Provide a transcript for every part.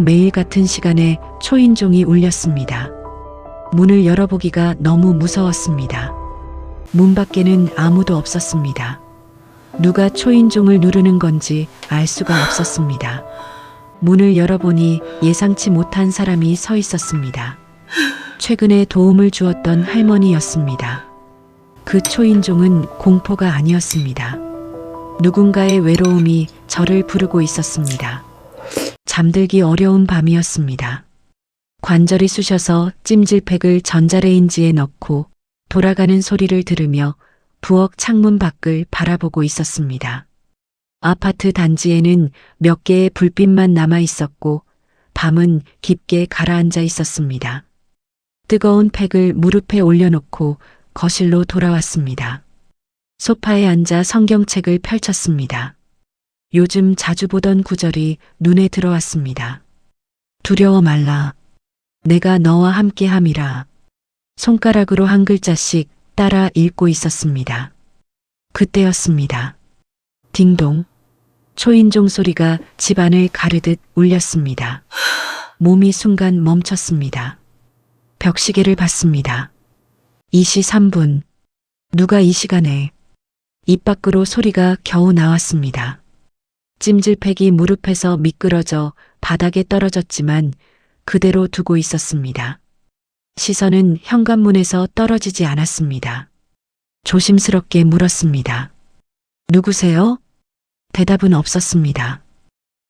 매일 같은 시간에 초인종이 울렸습니다. 문을 열어보기가 너무 무서웠습니다. 문 밖에는 아무도 없었습니다. 누가 초인종을 누르는 건지 알 수가 없었습니다. 문을 열어보니 예상치 못한 사람이 서 있었습니다. 최근에 도움을 주었던 할머니였습니다. 그 초인종은 공포가 아니었습니다. 누군가의 외로움이 저를 부르고 있었습니다. 잠들기 어려운 밤이었습니다. 관절이 쑤셔서 찜질팩을 전자레인지에 넣고 돌아가는 소리를 들으며 부엌 창문 밖을 바라보고 있었습니다. 아파트 단지에는 몇 개의 불빛만 남아 있었고 밤은 깊게 가라앉아 있었습니다. 뜨거운 팩을 무릎에 올려놓고 거실로 돌아왔습니다. 소파에 앉아 성경책을 펼쳤습니다. 요즘 자주 보던 구절이 눈에 들어왔습니다. 두려워 말라. 내가 너와 함께 함이라. 손가락으로 한 글자씩 따라 읽고 있었습니다. 그때였습니다. 딩동. 초인종 소리가 집안을 가르듯 울렸습니다. 몸이 순간 멈췄습니다. 벽시계를 봤습니다. 2시 3분. 누가 이 시간에. 입 밖으로 소리가 겨우 나왔습니다. 찜질팩이 무릎에서 미끄러져 바닥에 떨어졌지만 그대로 두고 있었습니다. 시선은 현관문에서 떨어지지 않았습니다. 조심스럽게 물었습니다. 누구세요? 대답은 없었습니다.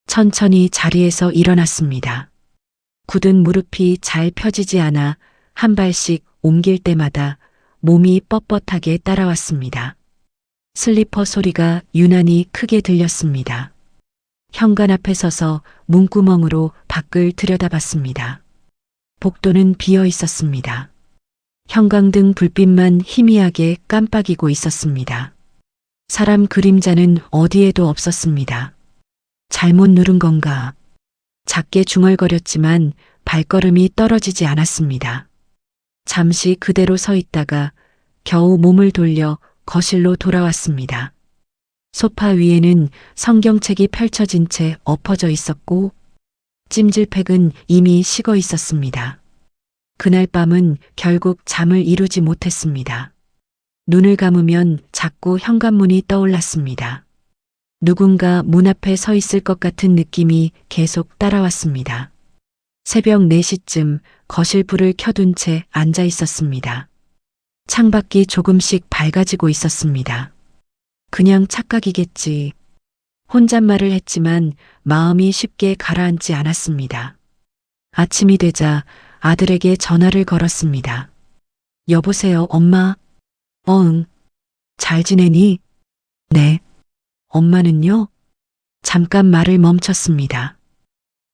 천천히 자리에서 일어났습니다. 굳은 무릎이 잘 펴지지 않아 한 발씩 옮길 때마다 몸이 뻣뻣하게 따라왔습니다. 슬리퍼 소리가 유난히 크게 들렸습니다. 현관 앞에 서서 문구멍으로 밖을 들여다봤습니다. 복도는 비어 있었습니다. 형광등 불빛만 희미하게 깜빡이고 있었습니다. 사람 그림자는 어디에도 없었습니다. 잘못 누른 건가? 작게 중얼거렸지만 발걸음이 떨어지지 않았습니다. 잠시 그대로 서 있다가 겨우 몸을 돌려 거실로 돌아왔습니다. 소파 위에는 성경책이 펼쳐진 채 엎어져 있었고 찜질팩은 이미 식어 있었습니다. 그날 밤은 결국 잠을 이루지 못했습니다. 눈을 감으면 자꾸 현관문이 떠올랐습니다. 누군가 문 앞에 서 있을 것 같은 느낌이 계속 따라왔습니다. 새벽 4시쯤 거실 불을 켜둔 채 앉아 있었습니다. 창밖이 조금씩 밝아지고 있었습니다. 그냥 착각이겠지. 혼잣말을 했지만 마음이 쉽게 가라앉지 않았습니다. 아침이 되자 아들에게 전화를 걸었습니다. 여보세요, 엄마? 응. 잘 지내니? 네. 엄마는요? 잠깐 말을 멈췄습니다.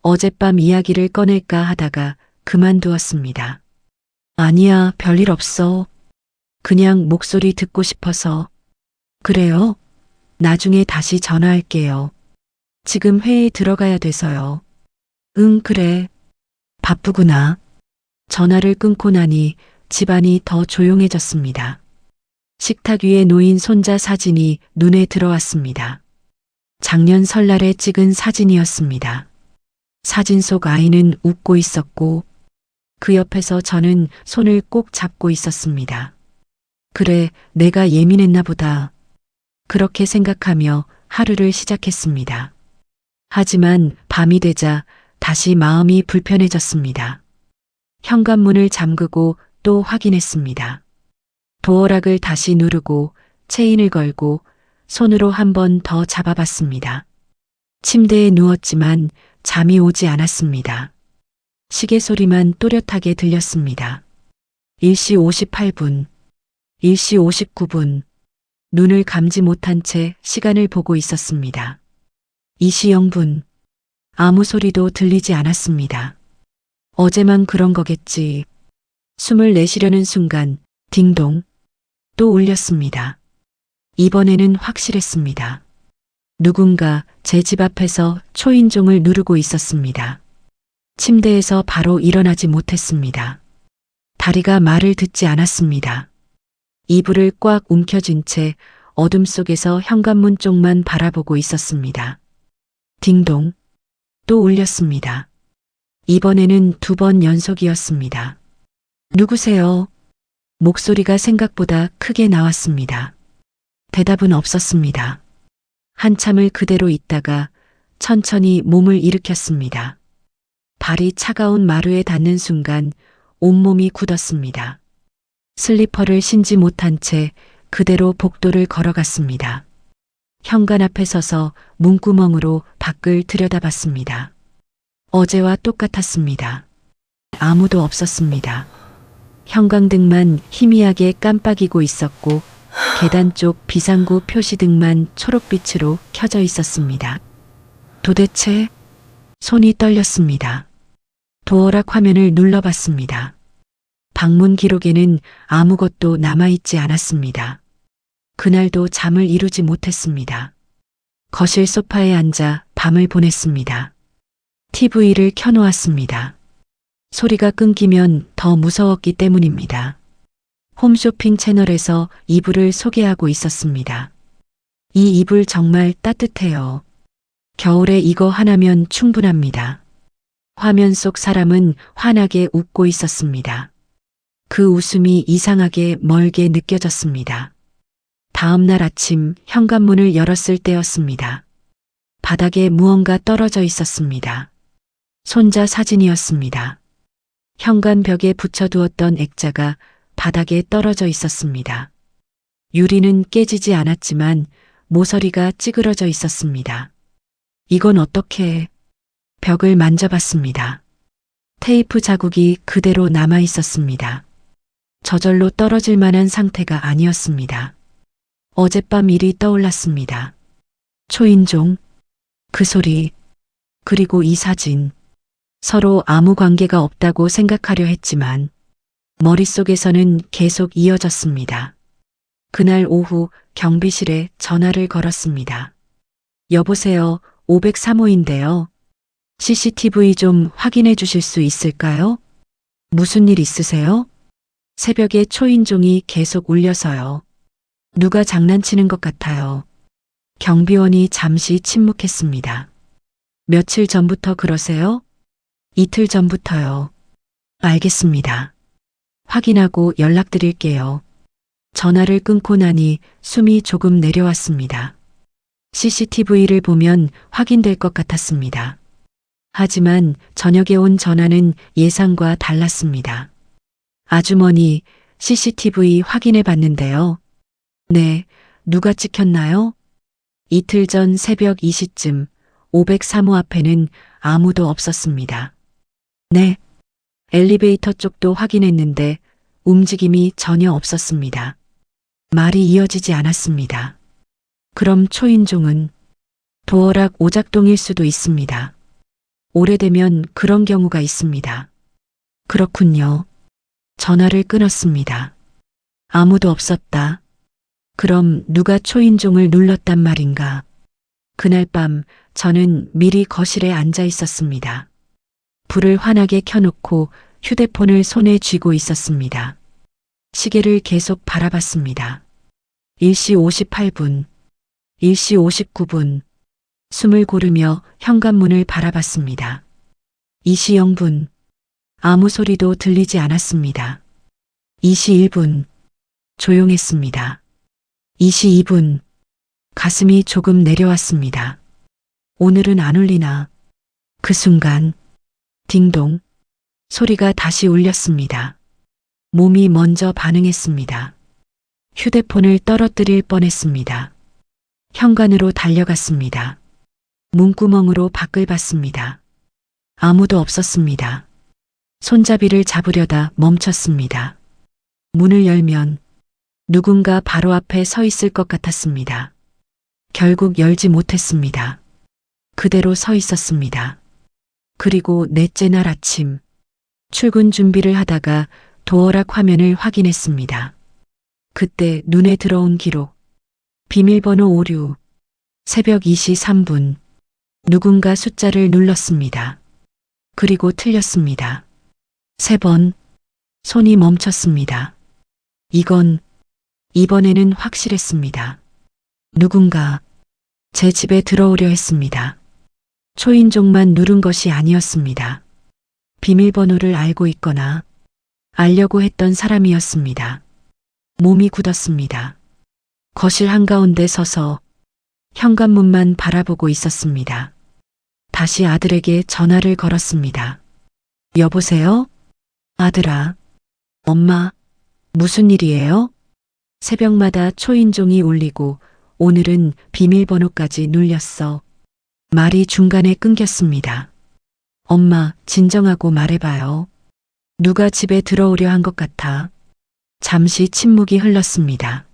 어젯밤 이야기를 꺼낼까 하다가 그만두었습니다. 아니야, 별일 없어. 그냥 목소리 듣고 싶어서. 그래요? 나중에 다시 전화할게요. 지금 회의에 들어가야 돼서요. 응, 그래. 바쁘구나. 전화를 끊고 나니 집안이 더 조용해졌습니다. 식탁 위에 놓인 손자 사진이 눈에 들어왔습니다. 작년 설날에 찍은 사진이었습니다. 사진 속 아이는 웃고 있었고 그 옆에서 저는 손을 꼭 잡고 있었습니다. 그래, 내가 예민했나 보다. 그렇게 생각하며 하루를 시작했습니다. 하지만 밤이 되자 다시 마음이 불편해졌습니다. 현관문을 잠그고 또 확인했습니다. 도어락을 다시 누르고 체인을 걸고 손으로 한 번 더 잡아봤습니다. 침대에 누웠지만 잠이 오지 않았습니다. 시계 소리만 또렷하게 들렸습니다. 1시 58분, 1시 59분, 눈을 감지 못한 채 시간을 보고 있었습니다. 2시 0분, 아무 소리도 들리지 않았습니다. 어제만 그런 거겠지. 숨을 내쉬려는 순간 딩동 또 울렸습니다. 이번에는 확실했습니다. 누군가 제 집 앞에서 초인종을 누르고 있었습니다. 침대에서 바로 일어나지 못했습니다. 다리가 말을 듣지 않았습니다. 이불을 꽉 움켜쥔 채 어둠 속에서 현관문 쪽만 바라보고 있었습니다. 딩동 또 울렸습니다. 이번에는 2번 연속이었습니다. 누구세요? 목소리가 생각보다 크게 나왔습니다. 대답은 없었습니다. 한참을 그대로 있다가 천천히 몸을 일으켰습니다. 발이 차가운 마루에 닿는 순간 온몸이 굳었습니다. 슬리퍼를 신지 못한 채 그대로 복도를 걸어갔습니다. 현관 앞에 서서 문구멍으로 밖을 들여다봤습니다. 어제와 똑같았습니다. 아무도 없었습니다. 형광등만 희미하게 깜빡이고 있었고 계단 쪽 비상구 표시등만 초록빛으로 켜져 있었습니다. 도대체? 손이 떨렸습니다. 도어락 화면을 눌러봤습니다. 방문 기록에는 아무것도 남아있지 않았습니다. 그날도 잠을 이루지 못했습니다. 거실 소파에 앉아 밤을 보냈습니다. TV를 켜놓았습니다. 소리가 끊기면 더 무서웠기 때문입니다. 홈쇼핑 채널에서 이불을 소개하고 있었습니다. 이 이불 정말 따뜻해요. 겨울에 이거 하나면 충분합니다. 화면 속 사람은 환하게 웃고 있었습니다. 그 웃음이 이상하게 멀게 느껴졌습니다. 다음 날 아침 현관문을 열었을 때였습니다. 바닥에 무언가 떨어져 있었습니다. 손자 사진이었습니다. 현관 벽에 붙여두었던 액자가 바닥에 떨어져 있었습니다. 유리는 깨지지 않았지만 모서리가 찌그러져 있었습니다. 이건 어떻게? 벽을 만져봤습니다. 테이프 자국이 그대로 남아 있었습니다. 저절로 떨어질 만한 상태가 아니었습니다. 어젯밤 일이 떠올랐습니다. 초인종, 그 소리, 그리고 이 사진. 서로 아무 관계가 없다고 생각하려 했지만 머릿속에서는 계속 이어졌습니다. 그날 오후 경비실에 전화를 걸었습니다. 여보세요, 503호인데요. CCTV 좀 확인해 주실 수 있을까요? 무슨 일 있으세요? 새벽에 초인종이 계속 울려서요. 누가 장난치는 것 같아요. 경비원이 잠시 침묵했습니다. 며칠 전부터 그러세요? 이틀 전부터요. 알겠습니다. 확인하고 연락드릴게요. 전화를 끊고 나니 숨이 조금 내려왔습니다. CCTV를 보면 확인될 것 같았습니다. 하지만 저녁에 온 전화는 예상과 달랐습니다. 아주머니, CCTV 확인해 봤는데요. 네, 누가 찍혔나요? 이틀 전 새벽 2시쯤 503호 앞에는 아무도 없었습니다. 네, 엘리베이터 쪽도 확인했는데 움직임이 전혀 없었습니다. 말이 이어지지 않았습니다. 그럼 초인종은 도어락 오작동일 수도 있습니다. 오래되면 그런 경우가 있습니다. 그렇군요. 전화를 끊었습니다. 아무도 없었다. 그럼 누가 초인종을 눌렀단 말인가? 그날 밤 저는 미리 거실에 앉아 있었습니다. 불을 환하게 켜놓고 휴대폰을 손에 쥐고 있었습니다. 시계를 계속 바라봤습니다. 1시 58분, 1시 59분, 숨을 고르며 현관문을 바라봤습니다. 2시 0분, 아무 소리도 들리지 않았습니다. 2시 1분, 조용했습니다. 2시 2분, 가슴이 조금 내려왔습니다. 오늘은 안 울리나. 그 순간, 딩동, 소리가 다시 울렸습니다. 몸이 먼저 반응했습니다. 휴대폰을 떨어뜨릴 뻔했습니다. 현관으로 달려갔습니다. 문구멍으로 밖을 봤습니다. 아무도 없었습니다. 손잡이를 잡으려다 멈췄습니다. 문을 열면 누군가 바로 앞에 서 있을 것 같았습니다. 결국 열지 못했습니다. 그대로 서 있었습니다. 그리고 넷째 날 아침 출근 준비를 하다가 도어락 화면을 확인했습니다. 그때 눈에 들어온 기록. 비밀번호 오류. 새벽 2시 3분. 누군가 숫자를 눌렀습니다. 그리고 틀렸습니다. 3번. 손이 멈췄습니다. 이번에는 확실했습니다. 누군가 제 집에 들어오려 했습니다. 초인종만 누른 것이 아니었습니다. 비밀번호를 알고 있거나 알려고 했던 사람이었습니다. 몸이 굳었습니다. 거실 한가운데 서서 현관문만 바라보고 있었습니다. 다시 아들에게 전화를 걸었습니다. 여보세요? 아들아. 엄마, 무슨 일이에요? 새벽마다 초인종이 울리고 오늘은 비밀번호까지 눌렸어. 말이 중간에 끊겼습니다. 엄마, 진정하고 말해봐요. 누가 집에 들어오려 한 것 같아. 잠시 침묵이 흘렀습니다.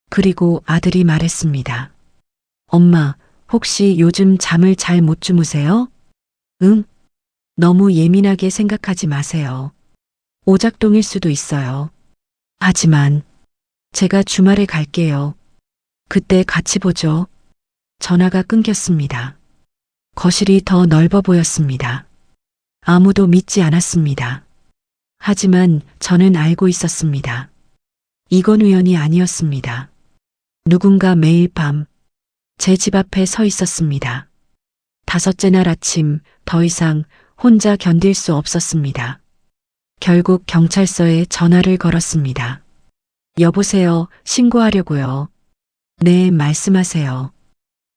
그리고 아들이 말했습니다. 엄마, 혹시 요즘 잠을 잘 못 주무세요? 응? 너무 예민하게 생각하지 마세요. 오작동일 수도 있어요. 하지만 제가 주말에 갈게요. 그때 같이 보죠. 전화가 끊겼습니다. 거실이 더 넓어 보였습니다. 아무도 믿지 않았습니다. 하지만 저는 알고 있었습니다. 이건 우연이 아니었습니다. 누군가 매일 밤 제 집 앞에 서 있었습니다. 다섯째 날 아침 더 이상 혼자 견딜 수 없었습니다. 결국 경찰서에 전화를 걸었습니다. 여보세요, 신고하려고요. 네, 말씀하세요.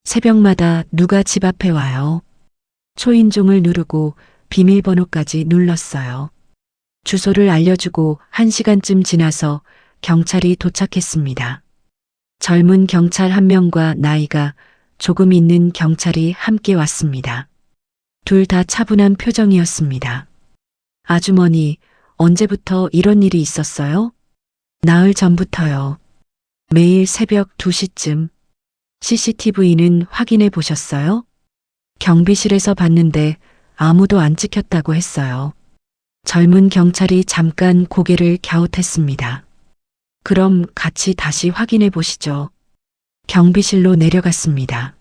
새벽마다 누가 집 앞에 와요. 초인종을 누르고 비밀번호까지 눌렀어요. 주소를 알려주고 1시간쯤 지나서 경찰이 도착했습니다. 젊은 경찰 한 명과 나이가 조금 있는 경찰이 함께 왔습니다. 둘 다 차분한 표정이었습니다. 아주머니, 언제부터 이런 일이 있었어요? 나흘 전부터요. 매일 새벽 2시쯤. CCTV는 확인해 보셨어요? 경비실에서 봤는데 아무도 안 찍혔다고 했어요. 젊은 경찰이 잠깐 고개를 갸웃했습니다. 그럼 같이 다시 확인해 보시죠. 경비실로 내려갔습니다.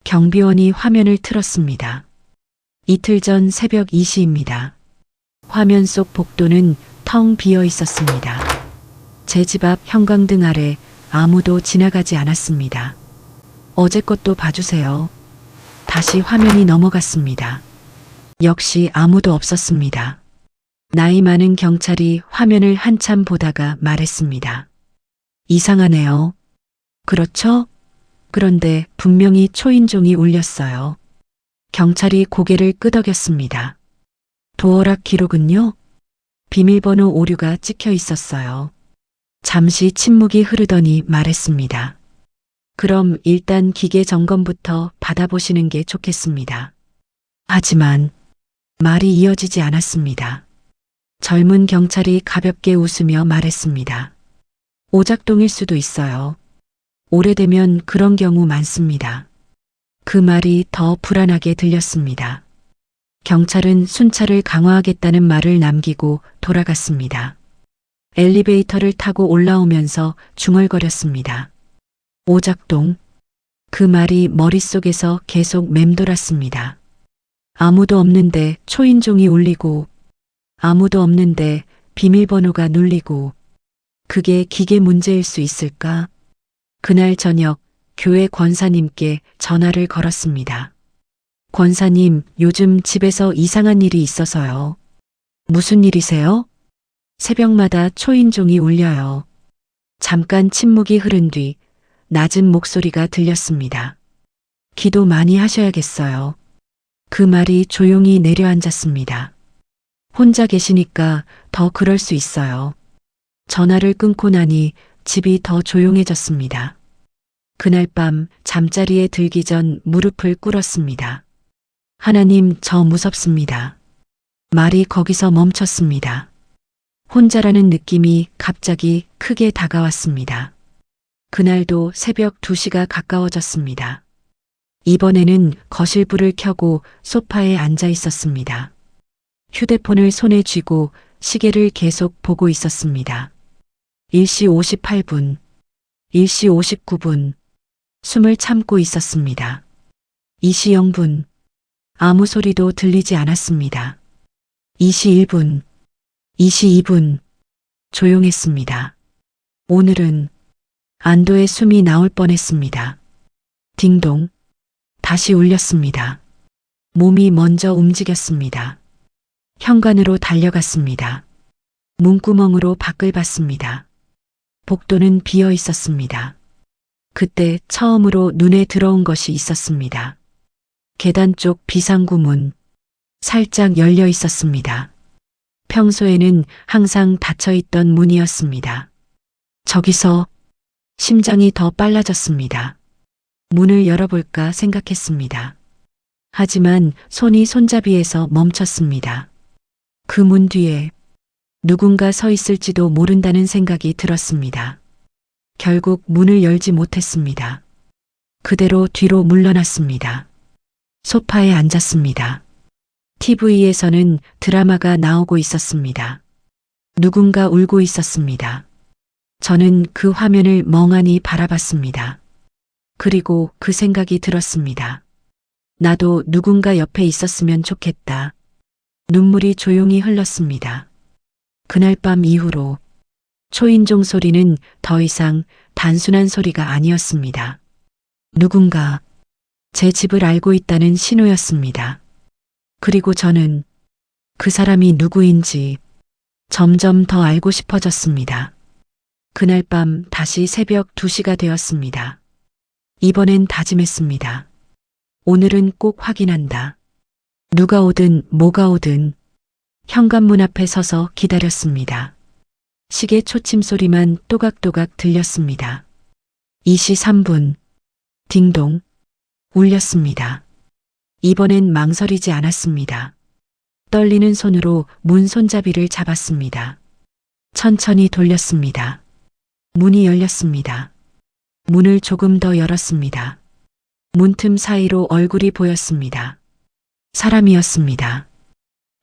경비원이 화면을 틀었습니다. 이틀 전 새벽 2시입니다. 화면 속 복도는 텅 비어 있었습니다. 제 집 앞 형광등 아래 아무도 지나가지 않았습니다. 어제 것도 봐주세요. 다시 화면이 넘어갔습니다. 역시 아무도 없었습니다. 나이 많은 경찰이 화면을 한참 보다가 말했습니다. 이상하네요. 그렇죠? 그런데 분명히 초인종이 울렸어요. 경찰이 고개를 끄덕였습니다. 도어락 기록은요? 비밀번호 오류가 찍혀 있었어요. 잠시 침묵이 흐르더니 말했습니다. 그럼 일단 기계 점검부터 받아보시는 게 좋겠습니다. 하지만 말이 이어지지 않았습니다. 젊은 경찰이 가볍게 웃으며 말했습니다. 오작동일 수도 있어요. 오래되면 그런 경우 많습니다. 그 말이 더 불안하게 들렸습니다. 경찰은 순찰을 강화하겠다는 말을 남기고 돌아갔습니다. 엘리베이터를 타고 올라오면서 중얼거렸습니다. 오작동. 그 말이 머릿속에서 계속 맴돌았습니다. 아무도 없는데 초인종이 울리고 아무도 없는데 비밀번호가 눌리고 그게 기계 문제일 수 있을까? 그날 저녁 교회 권사님께 전화를 걸었습니다. 권사님, 요즘 집에서 이상한 일이 있어서요. 무슨 일이세요? 새벽마다 초인종이 울려요. 잠깐 침묵이 흐른 뒤 낮은 목소리가 들렸습니다. 기도 많이 하셔야겠어요. 그 말이 조용히 내려앉았습니다. 혼자 계시니까 더 그럴 수 있어요. 전화를 끊고 나니 집이 더 조용해졌습니다. 그날 밤 잠자리에 들기 전 무릎을 꿇었습니다. 하나님, 저 무섭습니다. 말이 거기서 멈췄습니다. 혼자라는 느낌이 갑자기 크게 다가왔습니다. 그날도 새벽 2시가 가까워졌습니다. 이번에는 거실 불을 켜고 소파에 앉아 있었습니다. 휴대폰을 손에 쥐고 시계를 계속 보고 있었습니다. 1시 58분, 1시 59분, 숨을 참고 있었습니다. 2시 0분, 아무 소리도 들리지 않았습니다. 2시 1분, 2시 2분, 조용했습니다. 오늘은 안도의 숨이 나올 뻔했습니다. 딩동, 다시 울렸습니다. 몸이 먼저 움직였습니다. 현관으로 달려갔습니다. 문구멍으로 밖을 봤습니다. 복도는 비어 있었습니다. 그때 처음으로 눈에 들어온 것이 있었습니다. 계단 쪽 비상구 문, 살짝 열려 있었습니다. 평소에는 항상 닫혀 있던 문이었습니다. 저기서 심장이 더 빨라졌습니다. 문을 열어볼까 생각했습니다. 하지만 손이 손잡이에서 멈췄습니다. 그 문 뒤에 누군가 서 있을지도 모른다는 생각이 들었습니다. 결국 문을 열지 못했습니다. 그대로 뒤로 물러났습니다. 소파에 앉았습니다. TV에서는 드라마가 나오고 있었습니다. 누군가 울고 있었습니다. 저는 그 화면을 멍하니 바라봤습니다. 그리고 그 생각이 들었습니다. 나도 누군가 옆에 있었으면 좋겠다. 눈물이 조용히 흘렀습니다. 그날 밤 이후로 초인종 소리는 더 이상 단순한 소리가 아니었습니다. 누군가 제 집을 알고 있다는 신호였습니다. 그리고 저는 그 사람이 누구인지 점점 더 알고 싶어졌습니다. 그날 밤 다시 새벽 2시가 되었습니다. 이번엔 다짐했습니다. 오늘은 꼭 확인한다. 누가 오든 뭐가 오든 현관문 앞에 서서 기다렸습니다. 시계 초침 소리만 또각또각 들렸습니다. 2시 3분. 딩동. 울렸습니다. 이번엔 망설이지 않았습니다. 떨리는 손으로 문 손잡이를 잡았습니다. 천천히 돌렸습니다. 문이 열렸습니다. 문을 조금 더 열었습니다. 문틈 사이로 얼굴이 보였습니다. 사람이었습니다.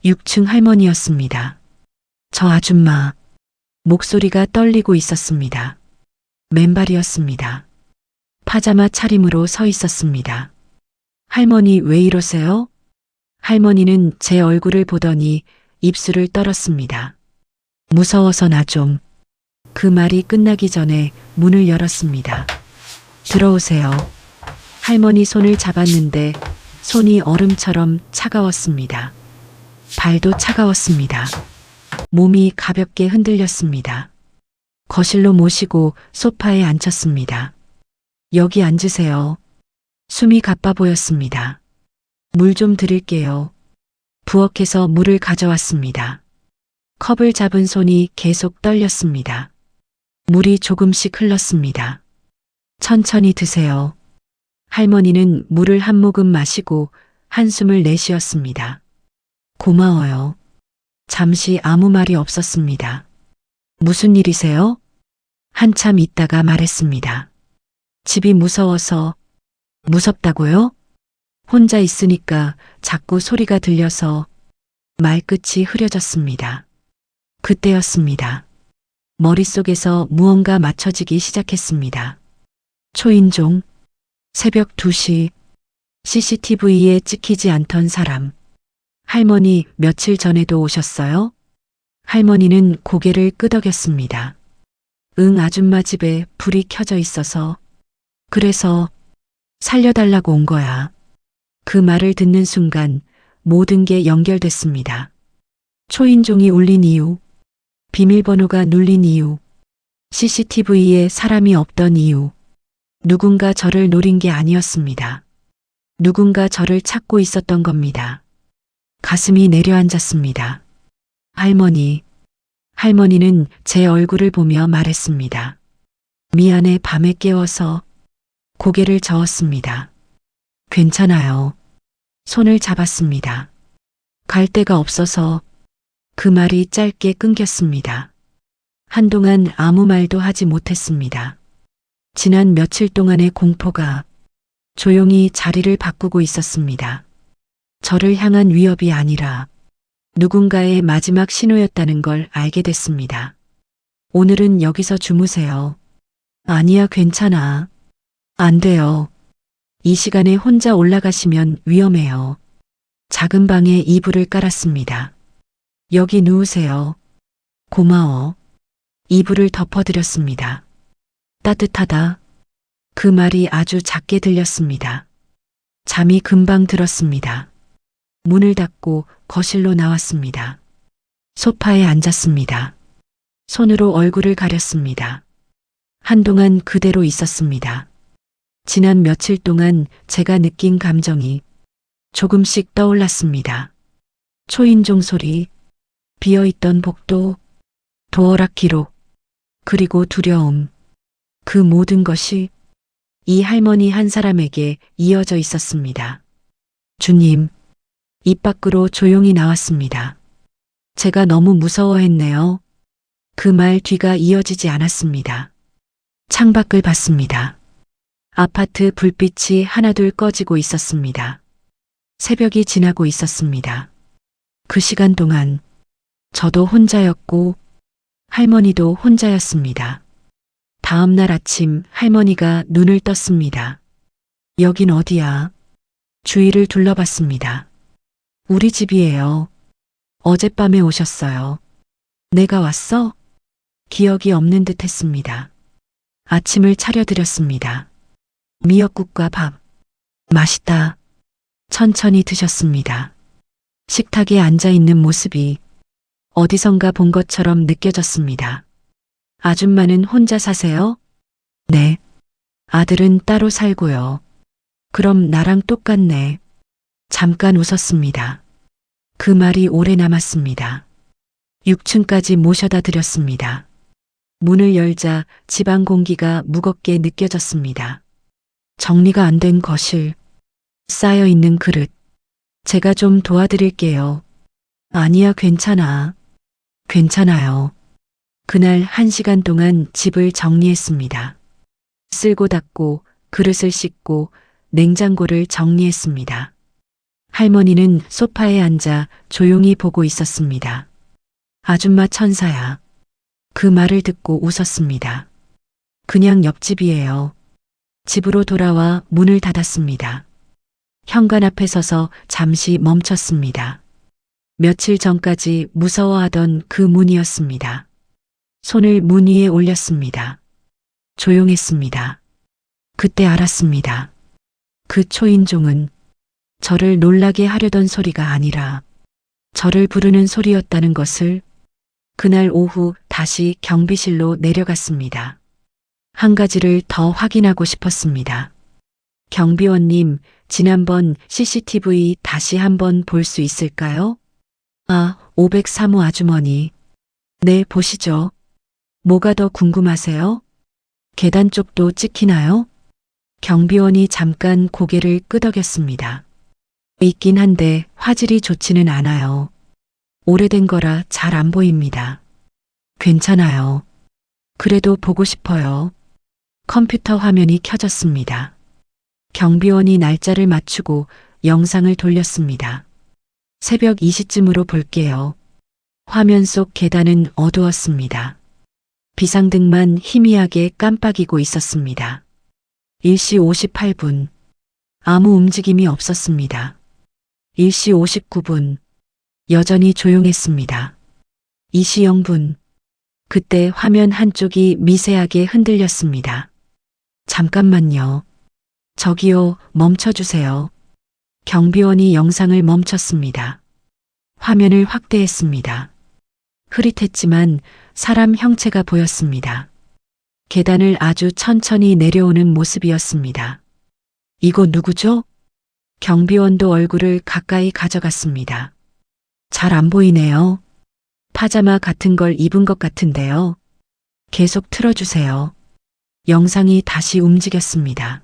6층 할머니였습니다. 저 아줌마. 목소리가 떨리고 있었습니다. 맨발이었습니다. 파자마 차림으로 서 있었습니다. 할머니 왜 이러세요? 할머니는 제 얼굴을 보더니 입술을 떨었습니다. 무서워서 나 좀. 그 말이 끝나기 전에 문을 열었습니다. 들어오세요. 할머니 손을 잡았는데 손이 얼음처럼 차가웠습니다. 발도 차가웠습니다. 몸이 가볍게 흔들렸습니다. 거실로 모시고 소파에 앉혔습니다. 여기 앉으세요. 숨이 가빠 보였습니다. 물 좀 드릴게요. 부엌에서 물을 가져왔습니다. 컵을 잡은 손이 계속 떨렸습니다. 물이 조금씩 흘렀습니다. 천천히 드세요. 할머니는 물을 한 모금 마시고 한숨을 내쉬었습니다. 고마워요. 잠시 아무 말이 없었습니다. 무슨 일이세요? 한참 있다가 말했습니다. 집이 무서워서. 무섭다고요? 혼자 있으니까 자꾸 소리가 들려서. 말끝이 흐려졌습니다. 그때였습니다. 머릿속에서 무언가 맞춰지기 시작했습니다. 초인종, 새벽 2시, CCTV에 찍히지 않던 사람. 할머니 며칠 전에도 오셨어요? 할머니는 고개를 끄덕였습니다. 응, 아줌마 집에 불이 켜져 있어서. 그래서 살려달라고 온 거야. 그 말을 듣는 순간 모든 게 연결됐습니다. 초인종이 울린 이유, 비밀번호가 눌린 이유, CCTV에 사람이 없던 이유. 누군가 저를 노린 게 아니었습니다. 누군가 저를 찾고 있었던 겁니다. 가슴이 내려앉았습니다. 할머니. 할머니는 제 얼굴을 보며 말했습니다. 미안해, 밤에 깨워서. 고개를 저었습니다. 괜찮아요. 손을 잡았습니다. 갈 데가 없어서. 그 말이 짧게 끊겼습니다. 한동안 아무 말도 하지 못했습니다. 지난 며칠 동안의 공포가 조용히 자리를 바꾸고 있었습니다. 저를 향한 위협이 아니라 누군가의 마지막 신호였다는 걸 알게 됐습니다. 오늘은 여기서 주무세요. 아니야, 괜찮아. 안 돼요. 이 시간에 혼자 올라가시면 위험해요. 작은 방에 이불을 깔았습니다. 여기 누우세요. 고마워. 이불을 덮어드렸습니다. 따뜻하다. 그 말이 아주 작게 들렸습니다. 잠이 금방 들었습니다. 문을 닫고 거실로 나왔습니다. 소파에 앉았습니다. 손으로 얼굴을 가렸습니다. 한동안 그대로 있었습니다. 지난 며칠 동안 제가 느낀 감정이 조금씩 떠올랐습니다. 초인종 소리, 비어있던 복도, 도어락 기록, 그리고 두려움. 그 모든 것이 이 할머니 한 사람에게 이어져 있었습니다. 주님, 입 밖으로 조용히 나왔습니다. 제가 너무 무서워했네요. 그 말 뒤가 이어지지 않았습니다. 창밖을 봤습니다. 아파트 불빛이 하나둘 꺼지고 있었습니다. 새벽이 지나고 있었습니다. 그 시간 동안 저도 혼자였고 할머니도 혼자였습니다. 다음 날 아침 할머니가 눈을 떴습니다. 여긴 어디야? 주위를 둘러봤습니다. 우리 집이에요. 어젯밤에 오셨어요. 내가 왔어? 기억이 없는 듯 했습니다. 아침을 차려드렸습니다. 미역국과 밥. 맛있다. 천천히 드셨습니다. 식탁에 앉아있는 모습이 어디선가 본 것처럼 느껴졌습니다. 아줌마는 혼자 사세요? 네. 아들은 따로 살고요. 그럼 나랑 똑같네. 잠깐 웃었습니다. 그 말이 오래 남았습니다. 6층까지 모셔다 드렸습니다. 문을 열자 집안 공기가 무겁게 느껴졌습니다. 정리가 안 된 거실, 쌓여있는 그릇. 제가 좀 도와드릴게요. 아니야, 괜찮아. 괜찮아요. 그날 1시간 동안 집을 정리했습니다. 쓸고 닦고 그릇을 씻고 냉장고를 정리했습니다. 할머니는 소파에 앉아 조용히 보고 있었습니다. 아줌마 천사야. 그 말을 듣고 웃었습니다. 그냥 옆집이에요. 집으로 돌아와 문을 닫았습니다. 현관 앞에 서서 잠시 멈췄습니다. 며칠 전까지 무서워하던 그 문이었습니다. 손을 문 위에 올렸습니다. 조용했습니다. 그때 알았습니다. 그 초인종은 저를 놀라게 하려던 소리가 아니라 저를 부르는 소리였다는 것을. 그날 오후 다시 경비실로 내려갔습니다. 한 가지를 더 확인하고 싶었습니다. 경비원님, 지난번 CCTV 다시 한번 볼 수 있을까요? 503호 아주머니. 네, 보시죠. 뭐가 더 궁금하세요? 계단 쪽도 찍히나요? 경비원이 잠깐 고개를 끄덕였습니다. 있긴 한데 화질이 좋지는 않아요. 오래된 거라 잘 안 보입니다. 괜찮아요. 그래도 보고 싶어요. 컴퓨터 화면이 켜졌습니다. 경비원이 날짜를 맞추고 영상을 돌렸습니다. 새벽 2시쯤으로 볼게요. 화면 속 계단은 어두웠습니다. 비상등만 희미하게 깜빡이고 있었습니다. 1시 58분. 아무 움직임이 없었습니다. 1시 59분. 여전히 조용했습니다. 2시 0분. 그때 화면 한쪽이 미세하게 흔들렸습니다. 잠깐만요. 저기요, 멈춰주세요. 경비원이 영상을 멈췄습니다. 화면을 확대했습니다. 흐릿했지만 사람 형체가 보였습니다. 계단을 아주 천천히 내려오는 모습이었습니다. 이거 누구죠? 경비원도 얼굴을 가까이 가져갔습니다. 잘 안 보이네요. 파자마 같은 걸 입은 것 같은데요. 계속 틀어주세요. 영상이 다시 움직였습니다.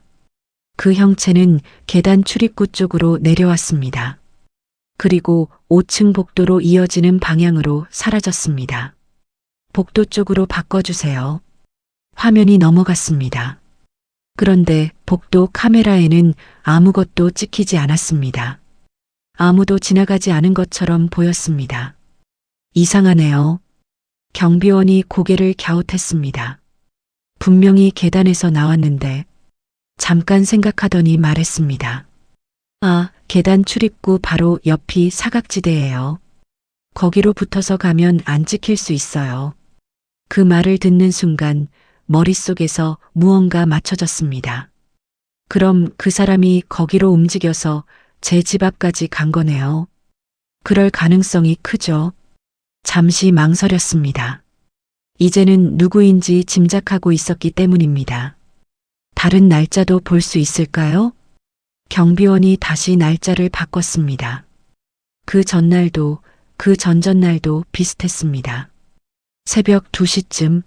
그 형체는 계단 출입구 쪽으로 내려왔습니다. 그리고 5층 복도로 이어지는 방향으로 사라졌습니다. 복도 쪽으로 바꿔주세요. 화면이 넘어갔습니다. 그런데 복도 카메라에는 아무것도 찍히지 않았습니다. 아무도 지나가지 않은 것처럼 보였습니다. 이상하네요. 경비원이 고개를 갸웃했습니다. 분명히 계단에서 나왔는데 잠깐 생각하더니 말했습니다. 계단 출입구 바로 옆이 사각지대예요. 거기로 붙어서 가면 안 찍힐 수 있어요. 그 말을 듣는 순간 머릿속에서 무언가 맞춰졌습니다. 그럼 그 사람이 거기로 움직여서 제 집 앞까지 간 거네요. 그럴 가능성이 크죠. 잠시 망설였습니다. 이제는 누구인지 짐작하고 있었기 때문입니다. 다른 날짜도 볼 수 있을까요? 경비원이 다시 날짜를 바꿨습니다. 그 전날도 그 전전날도 비슷했습니다. 새벽 2시쯤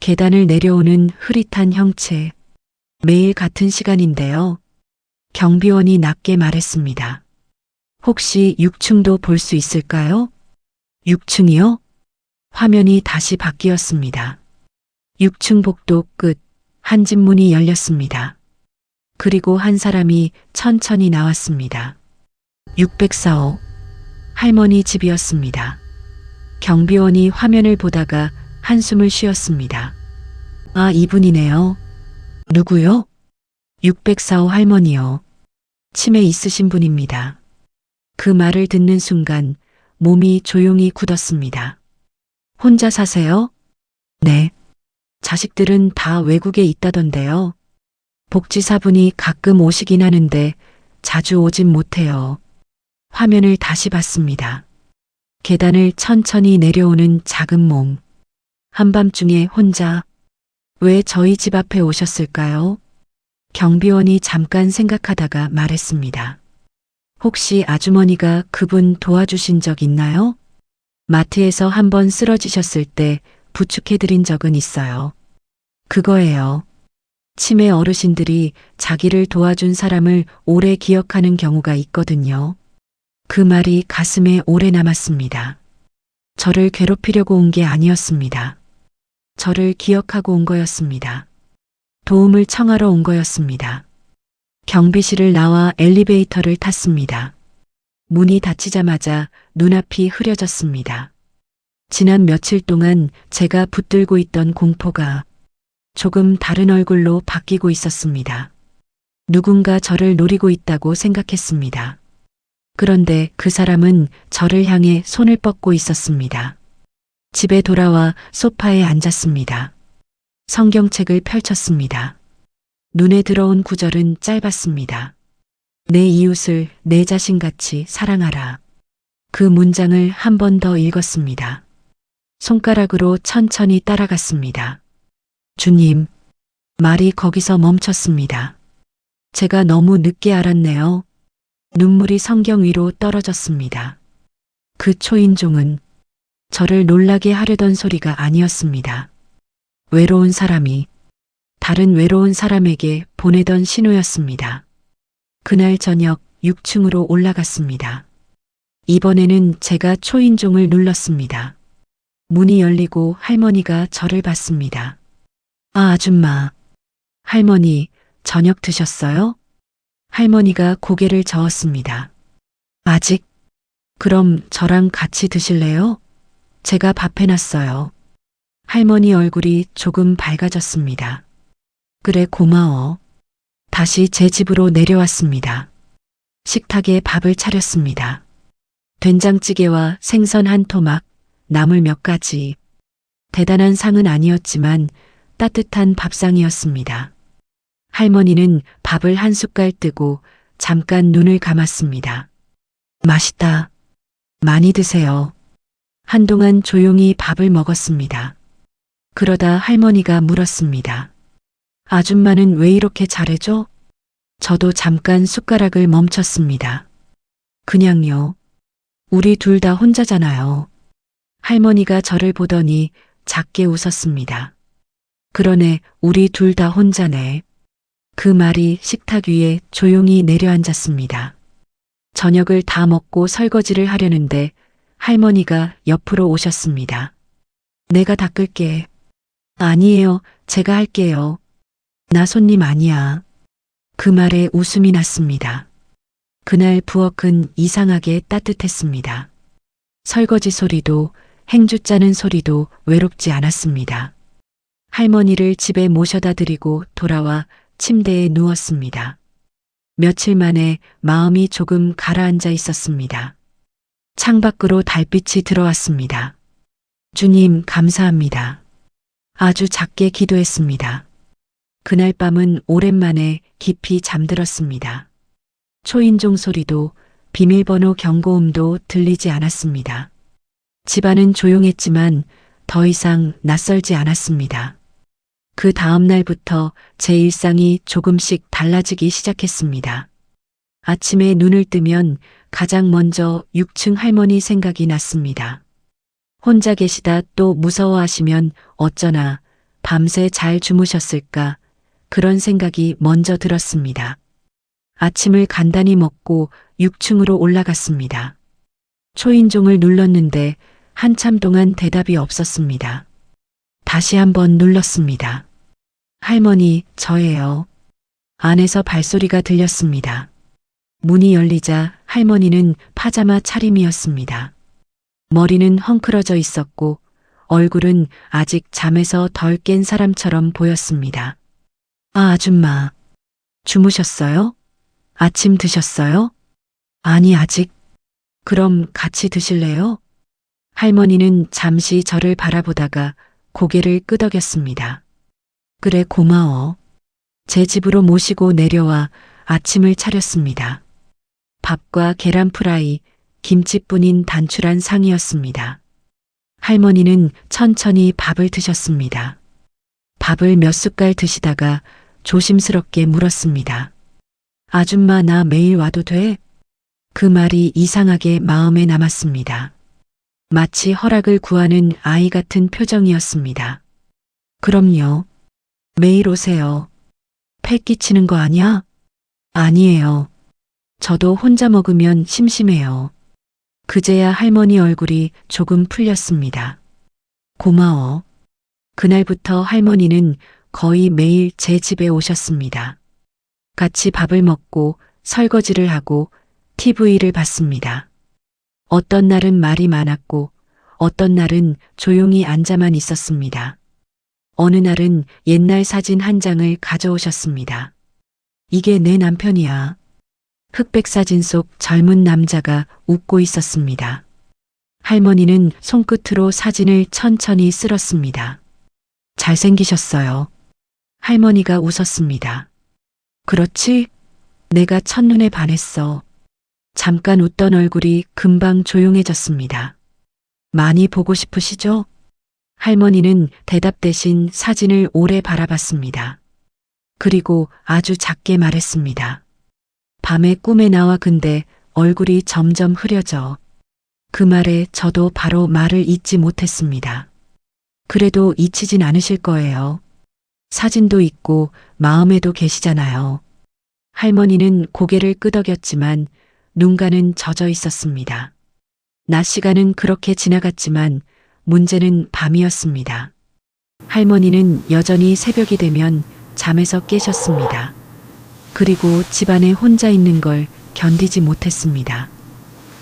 계단을 내려오는 흐릿한 형체. 매일 같은 시간인데요. 경비원이 낮게 말했습니다. 혹시 6층도 볼 수 있을까요? 6층이요? 화면이 다시 바뀌었습니다. 6층 복도 끝, 한 집 문이 열렸습니다. 그리고 한 사람이 천천히 나왔습니다. 604호, 할머니 집이었습니다. 경비원이 화면을 보다가 한숨을 쉬었습니다. 아, 이분이네요. 누구요? 604호 할머니요. 치매 있으신 분입니다. 그 말을 듣는 순간 몸이 조용히 굳었습니다. 혼자 사세요? 네. 자식들은 다 외국에 있다던데요. 복지사분이 가끔 오시긴 하는데 자주 오진 못해요. 화면을 다시 봤습니다. 계단을 천천히 내려오는 작은 몸. 한밤중에 혼자. 왜 저희 집 앞에 오셨을까요? 경비원이 잠깐 생각하다가 말했습니다. 혹시 아주머니가 그분 도와주신 적 있나요? 마트에서 한번 쓰러지셨을 때 부축해드린 적은 있어요. 그거예요. 치매 어르신들이 자기를 도와준 사람을 오래 기억하는 경우가 있거든요. 그 말이 가슴에 오래 남았습니다. 저를 괴롭히려고 온 게 아니었습니다. 저를 기억하고 온 거였습니다. 도움을 청하러 온 거였습니다. 경비실을 나와 엘리베이터를 탔습니다. 문이 닫히자마자 눈앞이 흐려졌습니다. 지난 며칠 동안 제가 붙들고 있던 공포가 조금 다른 얼굴로 바뀌고 있었습니다. 누군가 저를 노리고 있다고 생각했습니다. 그런데 그 사람은 저를 향해 손을 뻗고 있었습니다. 집에 돌아와 소파에 앉았습니다. 성경책을 펼쳤습니다. 눈에 들어온 구절은 짧았습니다. 내 이웃을 내 자신같이 사랑하라. 그 문장을 한 번 더 읽었습니다. 손가락으로 천천히 따라갔습니다. 주님, 말이 거기서 멈췄습니다. 제가 너무 늦게 알았네요. 눈물이 성경 위로 떨어졌습니다. 그 초인종은 저를 놀라게 하려던 소리가 아니었습니다. 외로운 사람이 다른 외로운 사람에게 보내던 신호였습니다. 그날 저녁 6층으로 올라갔습니다. 이번에는 제가 초인종을 눌렀습니다. 문이 열리고 할머니가 저를 봤습니다. 아, 아줌마. 할머니, 저녁 드셨어요? 할머니가 고개를 저었습니다. 아직? 그럼 저랑 같이 드실래요? 제가 밥 해놨어요. 할머니 얼굴이 조금 밝아졌습니다. 그래, 고마워. 다시 제 집으로 내려왔습니다. 식탁에 밥을 차렸습니다. 된장찌개와 생선 한 토막, 나물 몇 가지. 대단한 상은 아니었지만 따뜻한 밥상이었습니다. 할머니는 밥을 한 숟갈 뜨고 잠깐 눈을 감았습니다. 맛있다. 많이 드세요. 한동안 조용히 밥을 먹었습니다. 그러다 할머니가 물었습니다. 아줌마는 왜 이렇게 잘해줘? 저도 잠깐 숟가락을 멈췄습니다. 그냥요. 우리 둘 다 혼자잖아요. 할머니가 저를 보더니 작게 웃었습니다. 그러네, 우리 둘 다 혼자네. 그 말이 식탁 위에 조용히 내려앉았습니다. 저녁을 다 먹고 설거지를 하려는데 할머니가 옆으로 오셨습니다. 내가 닦을게. 아니에요, 제가 할게요. 나 손님 아니야. 그 말에 웃음이 났습니다. 그날 부엌은 이상하게 따뜻했습니다. 설거지 소리도 행주 짜는 소리도 외롭지 않았습니다. 할머니를 집에 모셔다 드리고 돌아와 침대에 누웠습니다. 며칠 만에 마음이 조금 가라앉아 있었습니다. 창밖으로 달빛이 들어왔습니다. 주님, 감사합니다. 아주 작게 기도했습니다. 그날 밤은 오랜만에 깊이 잠들었습니다. 초인종 소리도 비밀번호 경고음도 들리지 않았습니다. 집안은 조용했지만 더 이상 낯설지 않았습니다. 그 다음 날부터 제 일상이 조금씩 달라지기 시작했습니다. 아침에 눈을 뜨면 가장 먼저 6층 할머니 생각이 났습니다. 혼자 계시다 또 무서워하시면 어쩌나 밤새 잘 주무셨을까 그런 생각이 먼저 들었습니다. 아침을 간단히 먹고 6층으로 올라갔습니다. 초인종을 눌렀는데 한참 동안 대답이 없었습니다. 다시 한번 눌렀습니다. 할머니, 저예요. 안에서 발소리가 들렸습니다. 문이 열리자 할머니는 파자마 차림이었습니다. 머리는 헝클어져 있었고 얼굴은 아직 잠에서 덜 깬 사람처럼 보였습니다. 아, 아줌마. 주무셨어요? 아침 드셨어요? 아니, 아직. 그럼 같이 드실래요? 할머니는 잠시 저를 바라보다가 고개를 끄덕였습니다. 그래, 고마워. 제 집으로 모시고 내려와 아침을 차렸습니다. 밥과 계란 프라이, 김치뿐인 단출한 상이었습니다. 할머니는 천천히 밥을 드셨습니다. 밥을 몇 숟갈 드시다가 조심스럽게 물었습니다. 아줌마, 나 매일 와도 돼? 그 말이 이상하게 마음에 남았습니다. 마치 허락을 구하는 아이 같은 표정이었습니다. 그럼요. 매일 오세요. 패 끼치는 거 아니야? 아니에요. 저도 혼자 먹으면 심심해요. 그제야 할머니 얼굴이 조금 풀렸습니다. 고마워. 그날부터 할머니는 거의 매일 제 집에 오셨습니다. 같이 밥을 먹고 설거지를 하고 TV를 봤습니다. 어떤 날은 말이 많았고 어떤 날은 조용히 앉아만 있었습니다. 어느 날은 옛날 사진 한 장을 가져오셨습니다. 이게 내 남편이야. 흑백 사진 속 젊은 남자가 웃고 있었습니다. 할머니는 손끝으로 사진을 천천히 쓸었습니다. 잘생기셨어요. 할머니가 웃었습니다. 그렇지? 내가 첫눈에 반했어. 잠깐 웃던 얼굴이 금방 조용해졌습니다. 많이 보고 싶으시죠? 할머니는 대답 대신 사진을 오래 바라봤습니다. 그리고 아주 작게 말했습니다. 밤에 꿈에 나와 근데 얼굴이 점점 흐려져. 그 말에 저도 바로 말을 잇지 못했습니다. 그래도 잊히진 않으실 거예요. 사진도 있고 마음에도 계시잖아요. 할머니는 고개를 끄덕였지만 눈가는 젖어 있었습니다. 낮 시간은 그렇게 지나갔지만 문제는 밤이었습니다. 할머니는 여전히 새벽이 되면 잠에서 깨셨습니다. 그리고 집안에 혼자 있는 걸 견디지 못했습니다.